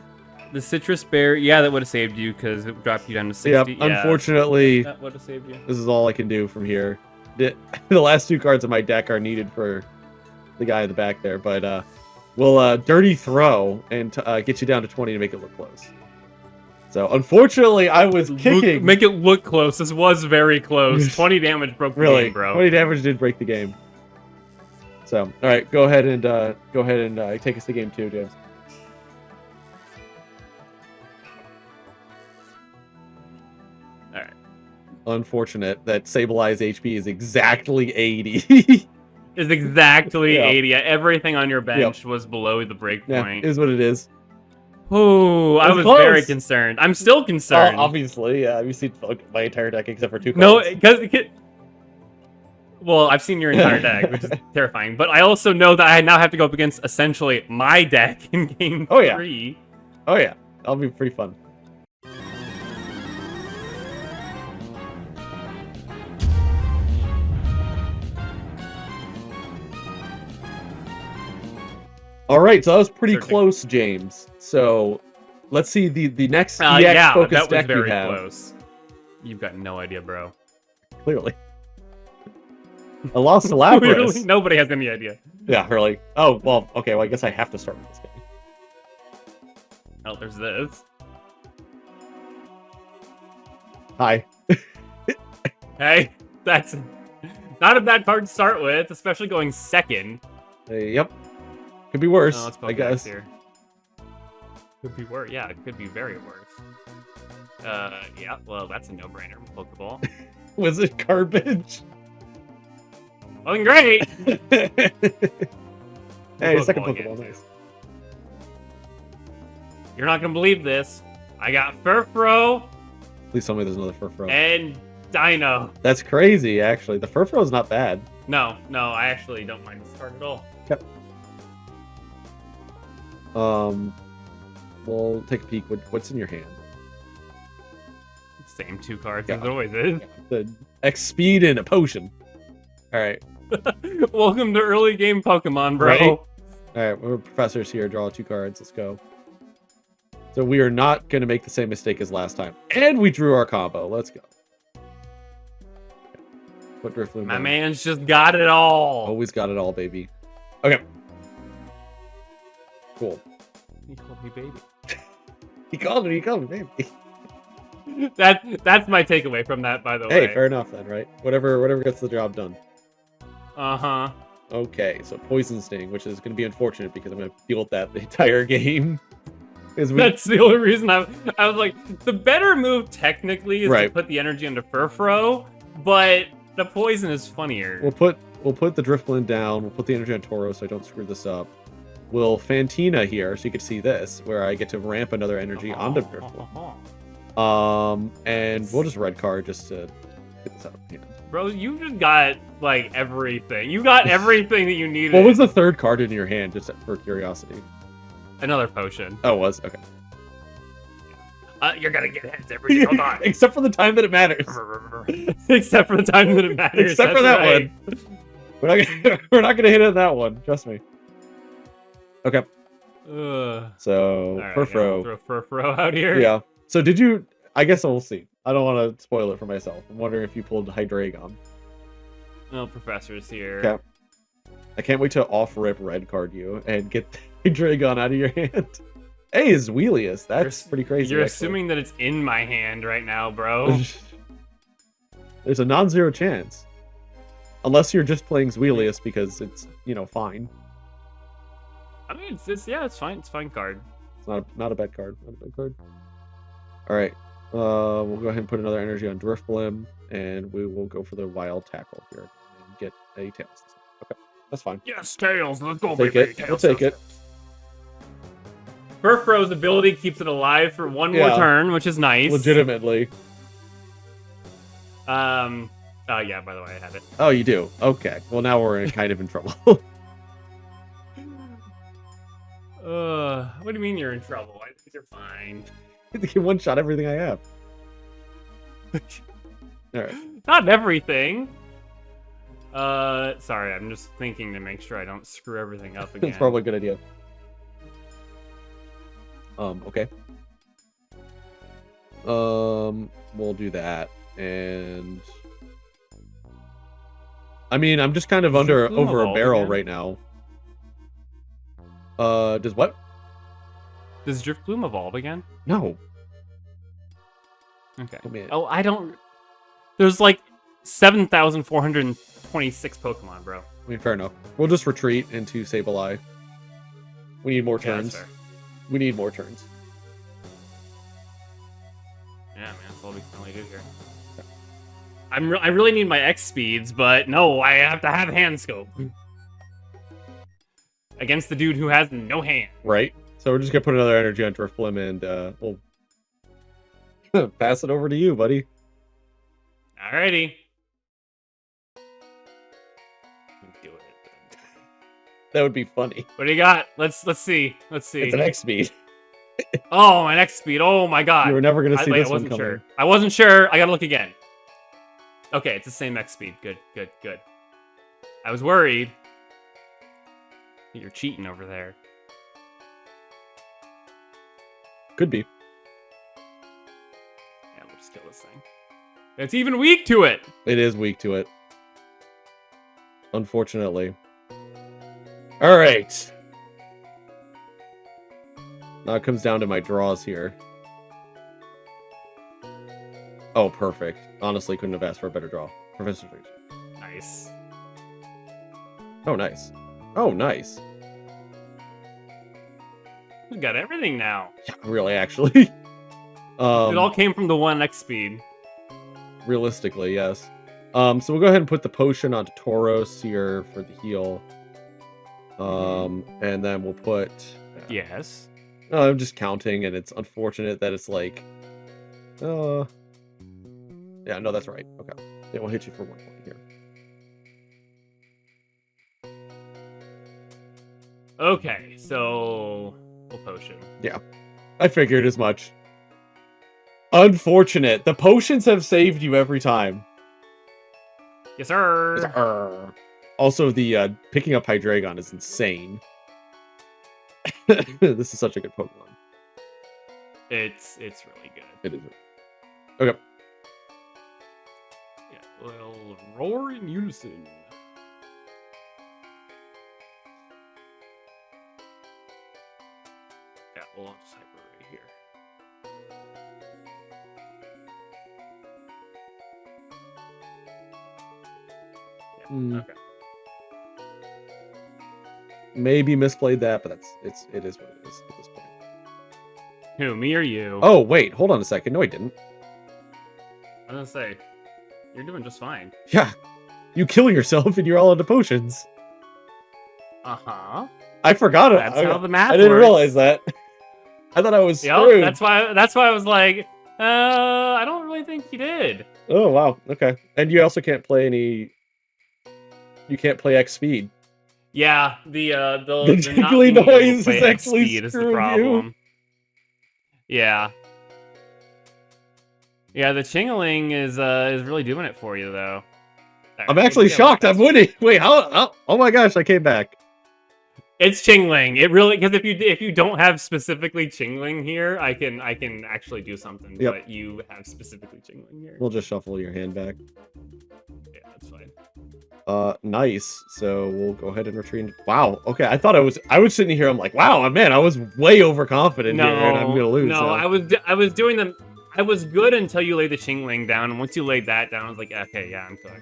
The citrus berry, yeah, that would have saved you because it dropped you down to 60. Yep. Yeah, Unfortunately, that would have saved you. this is all I can do from here. The last 2 cards of my deck are needed for the guy in the back there, but we'll dirty throw and get you down to 20 to make it look close. So unfortunately, I was kicking. Make it look close. This was very close. 20 damage broke the game, bro. 20 damage did break the game. So all right, go ahead and take us to game 2, James. All right. Unfortunate that Sablei's HP is exactly 80. Is exactly Yeah. 80. Everything on your bench was below the break Yeah, point. is what it is. Ooh, I It's was close. very concerned. I'm still concerned. Obviously, yeah. You've seen my entire deck except for 2 cards. No, because well, I've seen your entire deck, which is terrifying. But I also know that I now have to go up against essentially my deck in game 3. Oh yeah, that'll be pretty fun. All right, so that was pretty close, James. So let's see the next EX focused deck that was very you have. close. You've got no idea, bro. Clearly. I lost to Lapras. Clearly, nobody has any idea. Yeah, really. Oh, well, okay, well, I guess I have to start with this game. Oh, there's this. Hi. Hey, that's not a bad card to start with, especially going second. Yep. Could be worse, Oh, let's I guess. here. Could be worse. Yeah, it could be very worse. Yeah, well, that's a no-brainer. Pokeball. Was it garbage? Looking great! Hey, second Pokeball again, Pokeball, nice. You're not gonna believe this. I got Furfro Please tell me there's another Furfro. and Dino. That's crazy, actually. The Furfro is not bad. No, I actually don't mind this card at all. Yep. We'll take a peek. What's in your hand? Same 2 cards Yeah. as it always is. The X speed and a potion. All right. Welcome to early game Pokemon, bro. Right. All right. We're professors here. Draw 2 cards. Let's go. So we are not going to make the same mistake as last time. And we drew our combo. Let's go. Put Drifloon My down. man's just got it all. Always got it all, baby. Okay. Cool. He called me baby. He called me, baby. That's my takeaway from that, by the way. Hey, fair enough then, right? Whatever gets the job done. Uh-huh. Okay, so Poison Sting, which is going to be unfortunate because I'm going to deal with that the entire game. That's the only reason I was like, the better move technically is to Right. put the energy into Furfro, but the poison is funnier. We'll put the Drifblim down. We'll put the energy on Toro so I don't screw this up. We'll Fantina here so you can see this, where I get to ramp another energy onto Drifblim. And we'll just red card just to get this out of hand. Bro, you just got like everything. You got everything that you needed. What was the third card in your hand, just for curiosity? Another potion. Oh, it was? Okay. You're gonna get heads every single time. Except for the time that it matters. Except for the time that it matters. Except for That's that right. one. We're not gonna hit it that one. Trust me. Okay. So Alright, Furfro. yeah, throw Furfro out here. Yeah. So did you? I guess we'll see. I don't want to spoil it for myself. I'm wondering if you pulled Hydreigon. No, Professor's here. Okay. I can't wait to off-rip red card you and get Hydreigon out of your hand. Hey, Zweilius. That's pretty crazy. You're actually. assuming that it's in my hand right now, bro. There's a non-zero chance. Unless you're just playing Zweilius because it's, fine. I mean, it's fine. It's fine card. It's not a bad card. Not a bad card. All right. We'll go ahead and put another energy on Drifblim, and we will go for the Wild Tackle here and get a Tails. Okay, that's fine. Yes, Tails. Let's go, Take baby. it. We'll take it. Furfro's ability keeps it alive for one more Yeah. turn, which is nice. Legitimately. Oh yeah. By the way, I have it. Oh, you do? Okay. Well, now we're kind of in trouble. What do you mean you're in trouble? I think you're fine. You can one-shot everything I have. All right. Not everything. Sorry, I'm just thinking to make sure I don't screw everything up again. That's probably a good idea. Okay. We'll do that, and I mean, I'm just kind of over a barrel again? right now. Does what? Does Drifblim evolve again? No. Okay. I mean, Oh, I don't. There's like 7,426 Pokemon, bro. I mean, fair enough. We'll just retreat into Sableye. We need more Yeah, turns. that's fair. We need more turns. Yeah, man, that's all we can really do here. I really need my X speeds, but no, I have to have hand scope against the dude who has no hand. Right. So we're just gonna put another energy on Drifblim, and we'll pass it over to you, buddy. Alrighty. Do it. That would be funny. What do you got? Let's see. It's an X speed. Oh, my next speed. Oh my god. You were never gonna see I this one wasn't coming. sure. I wasn't sure. I gotta look again. Okay, it's the same X speed. Good. I was worried. You're cheating over there. Could be. Yeah, we'll just kill this thing. It's even weak to it. It is weak to it. Unfortunately. All right. Now it comes down to my draws here. Oh, perfect. Honestly, couldn't have asked for a better draw. Professor Reach. Nice. Oh, nice. Oh, nice. We got everything now. Yeah, really, actually. It all came from the one X speed. Realistically, yes. So we'll go ahead and put the potion onto Tauros here for the heal. And then we'll put... Yes. Oh, I'm just counting, and it's unfortunate that it's like... Yeah, no, that's right. Okay. Yeah, we'll hit you for 1 point here. Okay, so we'll potion. Yeah. I figured as much. Unfortunate. The potions have saved you every time. Yes, sir. Also, the picking up Hydreigon is insane. This is such a good Pokemon. It's really good. It is. Okay. Yeah, will roar in unison. Yeah, we'll just hyper right here. Yeah, okay. Maybe misplayed that, but it is what it is at this point. Who, me or you? Oh wait, hold on a second. No, I didn't. I was gonna say, you're doing just fine. Yeah, you kill yourself and you're all into potions. Uh-huh. I forgot it. That's how the math I didn't works. realize that. I thought I was Yep, screwed. that's why I was like, I don't really think you did. Oh wow. Okay. And you also can't play any. You can't play X speed. Yeah, the The not jiggly being able to noise play is X actually speed is the screwing problem. Yeah. Yeah, the Chingling is really doing it for you though. I'm actually shocked. I'm winning. Wait, how? Oh my gosh, I came back. It's Chingling. It really, because if you don't have specifically Chingling here, I can actually do something. Yep. But you have specifically Chingling here. We'll just shuffle your hand back. Yeah, that's fine. Nice. So we'll go ahead and retreat. Wow. Okay. I thought I was sitting here. I'm like, wow, man, I was way overconfident here, and I'm gonna lose. No, so. I was doing them. I was good until you laid the Chingling down, and once you laid that down, I was like, okay, yeah, I'm cooked.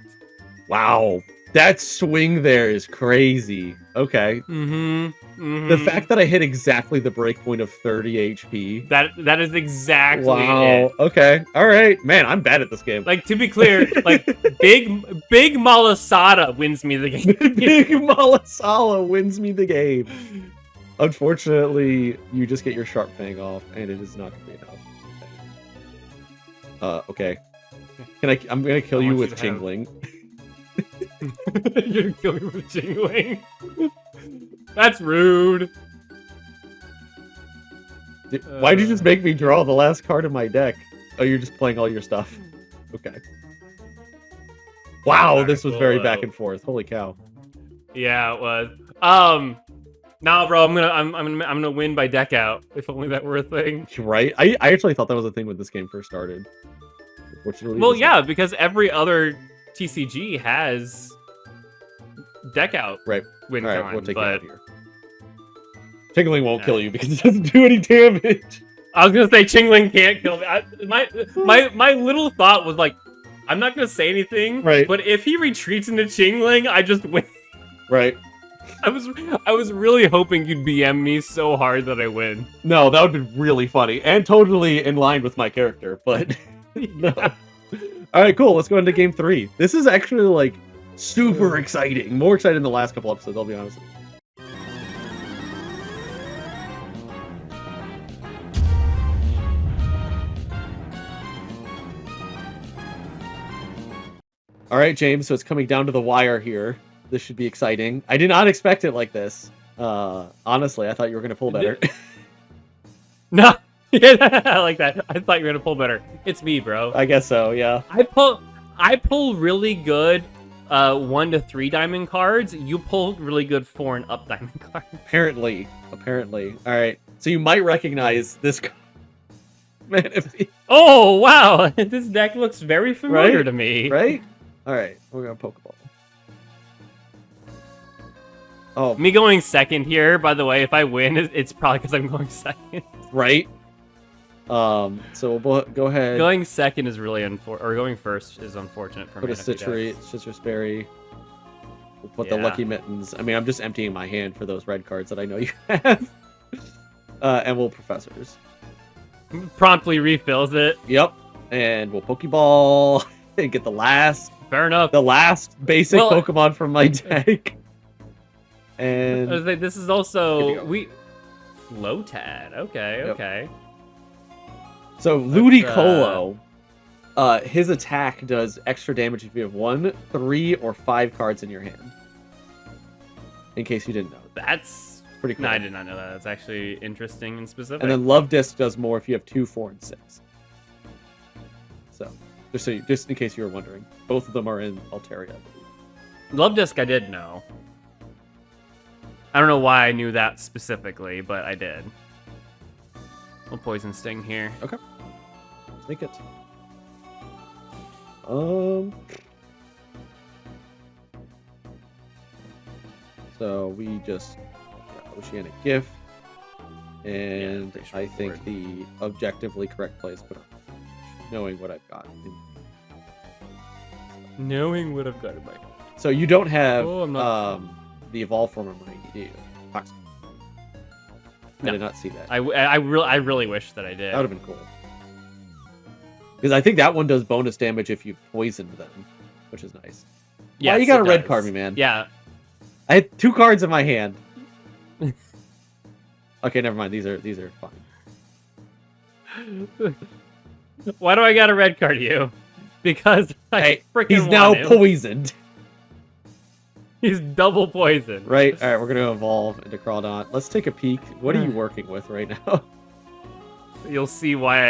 Wow. That swing there is crazy. Okay. The fact that I hit exactly the breakpoint of 30 HP. That is exactly Wow. it. Okay. All right. Man, I'm bad at this game. Like, to be clear, like big Malasada wins me the game. Big Malasala wins me the game. Unfortunately, you just get your Sharp Fang off, and it is not going to be enough. Okay. I'm going to kill you with Chingling. You're gonna kill me with Chingling. That's rude. Why'd you just make me draw the last card of my deck? Oh, you're just playing all your stuff. Okay. Wow, this was very back and forth. Holy cow. Yeah, it was. Nah, bro, I'm gonna win by deck out. If only that were a thing. Right? I actually thought that was a thing when this game first started. Unfortunately, Well, yeah, because every other TCG has deck out win All right, con, we'll take it but out here. Chingling won't kill you because it doesn't do any damage. I was gonna say Chingling can't kill me. My little thought was like, I'm not gonna say anything, Right. But if he retreats into Chingling, I just win. Right. I was really hoping you'd BM me so hard that I win. No, that would be really funny and totally in line with my character, but no. All right, cool. Let's go into game 3. This is actually like super exciting. More exciting than the last couple episodes, I'll be honest. All right, James, so it's coming down to the wire here. This should be exciting. I did not expect it like this. Honestly, I thought you were going to pull better. No, I like that. I thought you were gonna pull better. It's me, bro. I guess so, yeah. I pull really good 1 to 3 diamond cards. You pull really good 4 and up diamond cards. Apparently. All right. So you might recognize this. Man, Oh wow, this deck looks very familiar Right? to me. right? All right, we're gonna Pokeball. Oh, Me going second here, by the way, if I win, it's probably because I'm going second. right. So we'll go ahead. Going second is really or going first is unfortunate for Put me. a Citrus Berry. We'll put the Yeah. Lucky Mittens. I mean, I'm just emptying my hand for those red cards that I know you have. And we'll Professors. Promptly refills it. Yep. And we'll Pokeball and get the last Fair enough. basic Well- Pokemon from my deck. I And was like, this is Here also we Lotad. Okay, Yep. okay. so Ludicolo, his attack does extra damage if you have 1, 3, or 5 cards in your hand. In case you didn't know. That's Pretty cool. no, I did not know that. That's actually interesting and specific. And then Love Disc does more if you have 2, 4, and 6. So, just in case you were wondering, both of them are in Altaria, I believe. Love Disc, I did know. I don't know why I knew that specifically, but I did. We'll Poison Sting here. Take it. So we just got Oceanic Gift, and pretty I think straightforward. the objectively correct place, but knowing what I've got. Knowing what I've got in my So you don't have Oh, I'm not- the evolved form of Mighty, do you? Toxic. I No. did not see that. I really wish that I did. That would have been cool. Because I think that one does bonus damage if you poisoned them, which is nice. Yeah, you gotta red card me, man. Yeah. I had 2 cards in my hand. Okay, never mind. These are fine. Why do I gotta red card you? Because I Hey, freaking he's want now him. poisoned. He's double poisoned. Right? All right, we're gonna evolve into Crawdon. Let's take a peek. What are you working with right now? You'll see why.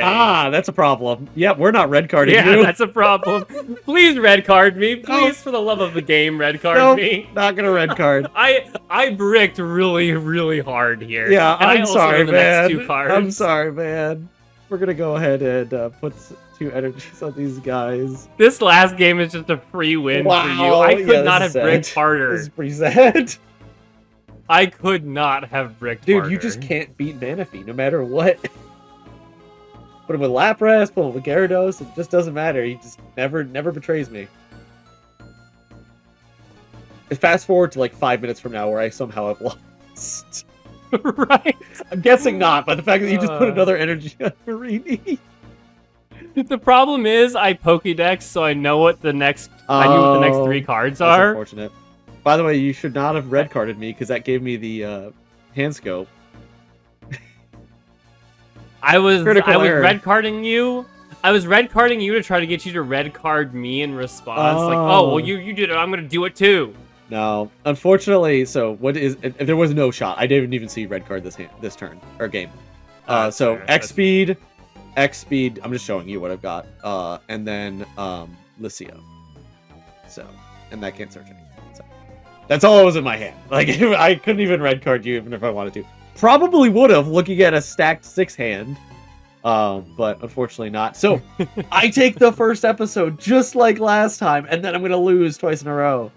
That's a problem. Yep, we're not red carding Yeah, you. that's a problem. Please red card me. Please, Nope. for the love of the game, red card Nope, me. not gonna red card. I bricked really, really hard here. Yeah, and I I'm also sorry, own the man. next 2 cards. I'm sorry, man. We're gonna go ahead and put 2 energies on these guys. This last game is just a free win for you. Wow, I yeah, could not this have is bricked sad. harder. This is pretty sad. I could not have bricked Dude, harder. you just can't beat Manaphy no matter what. Put him with Lapras, put him with Gyarados, it just doesn't matter. He just never betrays me. Fast forward to like 5 minutes from now where I somehow have lost. Right. I'm guessing not, but the fact that you just put Uh. another energy on Marini. The problem is I Pokédex, so I know what the next. I knew what the next 3 cards That's are. unfortunate. By the way, you should not have red carded me because that gave me the hand scope. I was Critical error. red carding you. I was red carding you to try to get you to red card me in response. Like, oh well, you did it. I'm gonna do it too. No, unfortunately. So what is? If there was no shot, I didn't even see red card this turn or game. That's So fair. X speed. I'm just showing you what I've got. And then Lucio. So, and that can't search anything. So that's all that was in my hand. Like I couldn't even red card you even if I wanted to. Probably would have looking at a stacked 6 hand. But unfortunately not. So I take the first episode just like last time, and then I'm gonna lose twice in a row.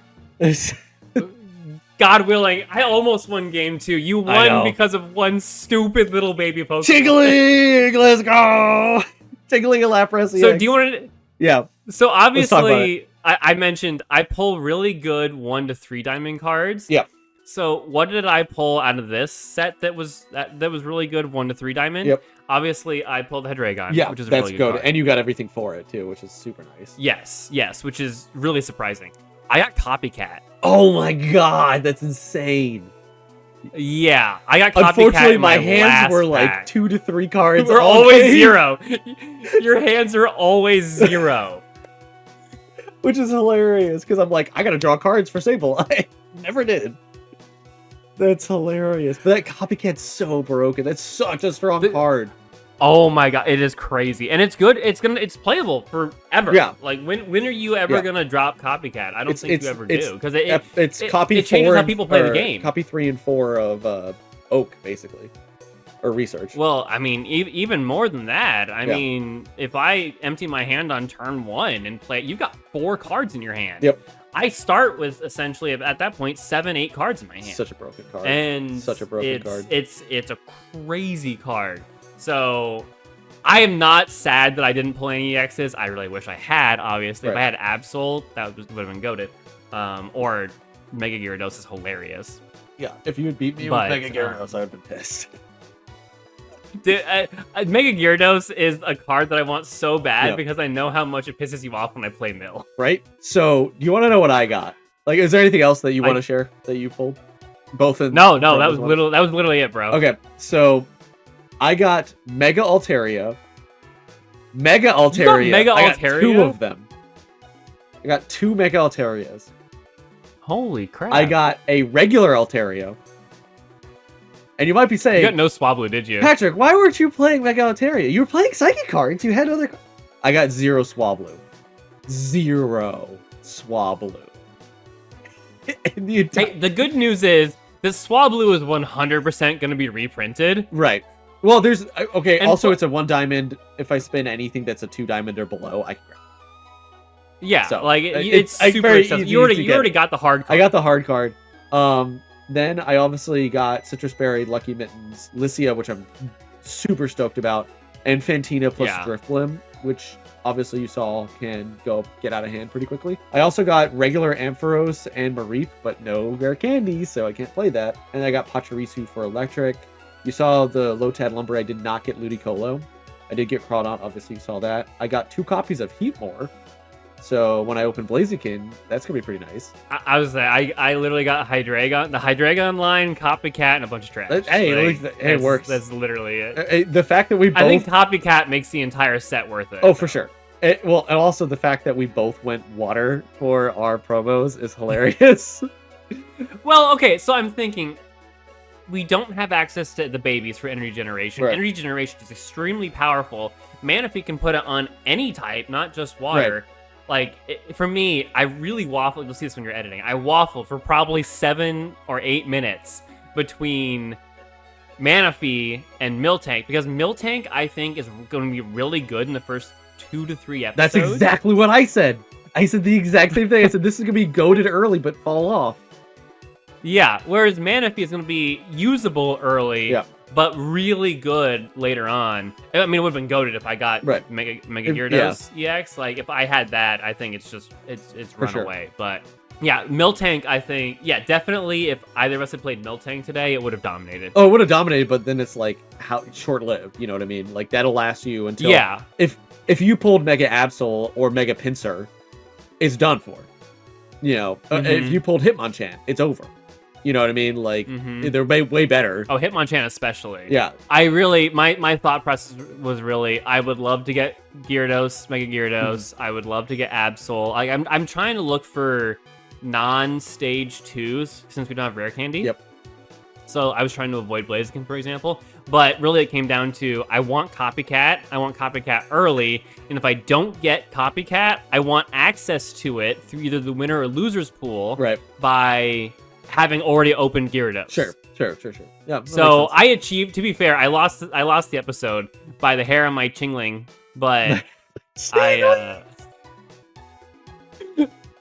God willing, I almost won game 2. You I know. won because of one stupid little baby Pokemon. Tiggling, let's go. Tiggling a Lapras EX. So do you want to? Yeah. So talk about obviously, I mentioned I pull really good 1 to 3 diamond cards. Yeah. So what did I pull out of this set that was really good 1 to 3 diamond? Yep. Obviously, I pulled Hydreigon, Yeah, which is a that's really good. good. And you got everything for it too, which is super nice. Yes, which is really surprising. I got Copycat. Oh my god, that's insane. Yeah, I got Copycat. Unfortunately, in my my hands last were like pack. 2 to 3 cards. We're all always game, 0. Your hands are always 0. which is hilarious because I'm like, I gotta draw cards for Sable. I never did. That's hilarious. But that Copycat's so broken. That's such a strong card. Oh my god, it is crazy, and it's good. It's playable forever. Yeah. Like when are you ever Yeah. gonna drop Copycat? I don't think you ever do because it's it- copy it changes 4 how and- people play the or game. Copy 3 and 4 of Oak, basically, or Research. Well, I mean, even more than that. I Yeah. mean, if I empty my hand on turn 1 and play, you've got 4 cards in your hand. Yep. I start with essentially at that point 7, 8 cards in my hand. Such a broken card. And such a broken card. It's a crazy card. So I am not sad that I didn't pull any EXs. I really wish I had, obviously. If I Right. had Absol, that would have been goated. Or Mega Gyarados is hilarious. Yeah, if you had beat me But, with Mega Gyarados, I would have been pissed. Dude, Mega Gyarados is a card that I want so bad Yeah. because I know how much it pisses you off when I play Mill. Right? So, you want to know what I got? Like, is there anything else that you want I- to share that you pulled? Both in No, from that this was one? literally it, bro. Okay, so I got Mega Altaria. Mega Altaria. Mega I got Altaria? 2 of them. I got 2 Mega Altarias. Holy crap. I got a regular Altaria. And you might be You saying, got no Swablu, did you? Patrick, why weren't you playing Mega Altaria? You were playing Psychic cards. You had other. I got 0 Swablu. 0 Swablu. And the entire- Hey, the good news is this Swablu is 100% going to be reprinted. Right. Well, there's okay. And also, for- it's a 1 diamond. If I spin anything that's a 2 diamond or below, I can grab. Yeah, So, like it's, it's like, super very accessible. easy You to already get. got the hard card. I got the hard card. Then I obviously got Citrus Berry, Lucky Mittens, Lycia, which I'm super stoked about, and Fantina plus Yeah. Drifblim, which obviously you saw can get out of hand pretty quickly. I also got regular Ampharos and Mareep, but no rare candy, so I can't play that. And I got Pachirisu for electric. You saw the Lotad Lumber. I did not get Ludicolo. I did get Crawdon, obviously you saw that. I got 2 copies of Heatmore. So when I open Blaziken, that's gonna be pretty nice. I was like, I literally got Hydreigon, the Hydreigon line, Copycat, and a bunch of trash. Hey, Like, it works. That's literally it. The fact that we both... I think Copycat makes the entire set worth it. Oh, for sure. Well, and also the fact that we both went water for our promos is hilarious. Well, okay, so I'm thinking we don't have access to the babies for Energy Generation. Right. Energy Generation is extremely powerful. Manaphy can put it on any type, not just water. Right. Like, for me, I really waffled. You'll see this when you're editing. I waffled for probably 7 or 8 minutes between Manaphy and Miltank, because Miltank, I think, is going to be really good in the first 2 to 3 episodes. That's exactly what I said. I said the exact same thing. I said this is going to be goated early, but fall off. Yeah, whereas Manaphy is going to be usable early, Yeah. but really good later on. I mean, it would have been goated if I got Right. Mega Gyarados EX. Like, if I had that, I think it's just, it's run sure. away. But yeah, Miltank, I think, yeah, definitely if either of us had played Miltank today, it would have dominated. Oh, it would have dominated, but then it's like how short-lived, you know what I mean? Like that'll last you until... Yeah. If you pulled Mega Absol or Mega Pinsir, it's done for. You know, if you pulled Hitmonchan, it's over. You know what I mean? Like, they're way better. Oh, Hitmonchan especially. Yeah. I really, my thought process was really, I would love to get Gyarados, Mega Gyarados. I would love to get Absol. Like, I'm trying to look for non-stage 2s since we don't have rare candy. Yep. So I was trying to avoid Blaziken, for example. But really it came down to, I want Copycat. I want Copycat early. And if I don't get Copycat, I want access to it through either the winner or loser's pool. Right. By having already opened Gyarados. Sure. Yeah. So I achieved, to be fair, I lost the episode by the hair on my chingling, but it's accurate.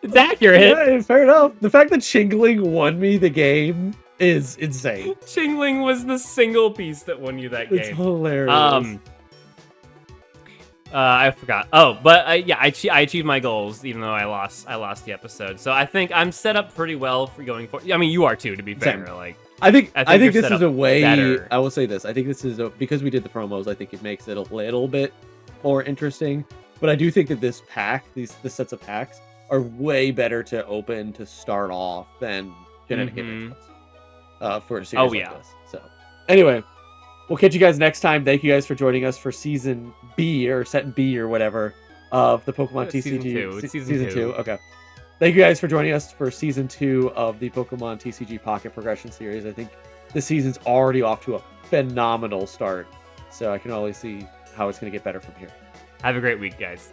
Yeah, fair enough. The fact that Chingling won me the game is insane. Chingling was the single piece that won you that game. It's hilarious. I forgot. Oh, but yeah, I achieved my goals, even though I lost the episode. So I think I'm set up pretty well for going forward. I mean, you are too, to be fair. Same. Like, I think you're this set is up a way. better. I will say this. I think this is because we did the promos. I think it makes it a little bit more interesting. But I do think that this pack, these sets of packs, are way better to open to start off than genetic image for a series like this. So anyway, we'll catch you guys next time. Thank you guys for joining us for season B or set B or whatever of the Pokemon TCG. Season 2. It's season 2. Okay. Thank you guys for joining us for season 2 of the Pokemon TCG Pocket Progression Series. I think the season's already off to a phenomenal start, so I can only see how it's going to get better from here. Have a great week, guys.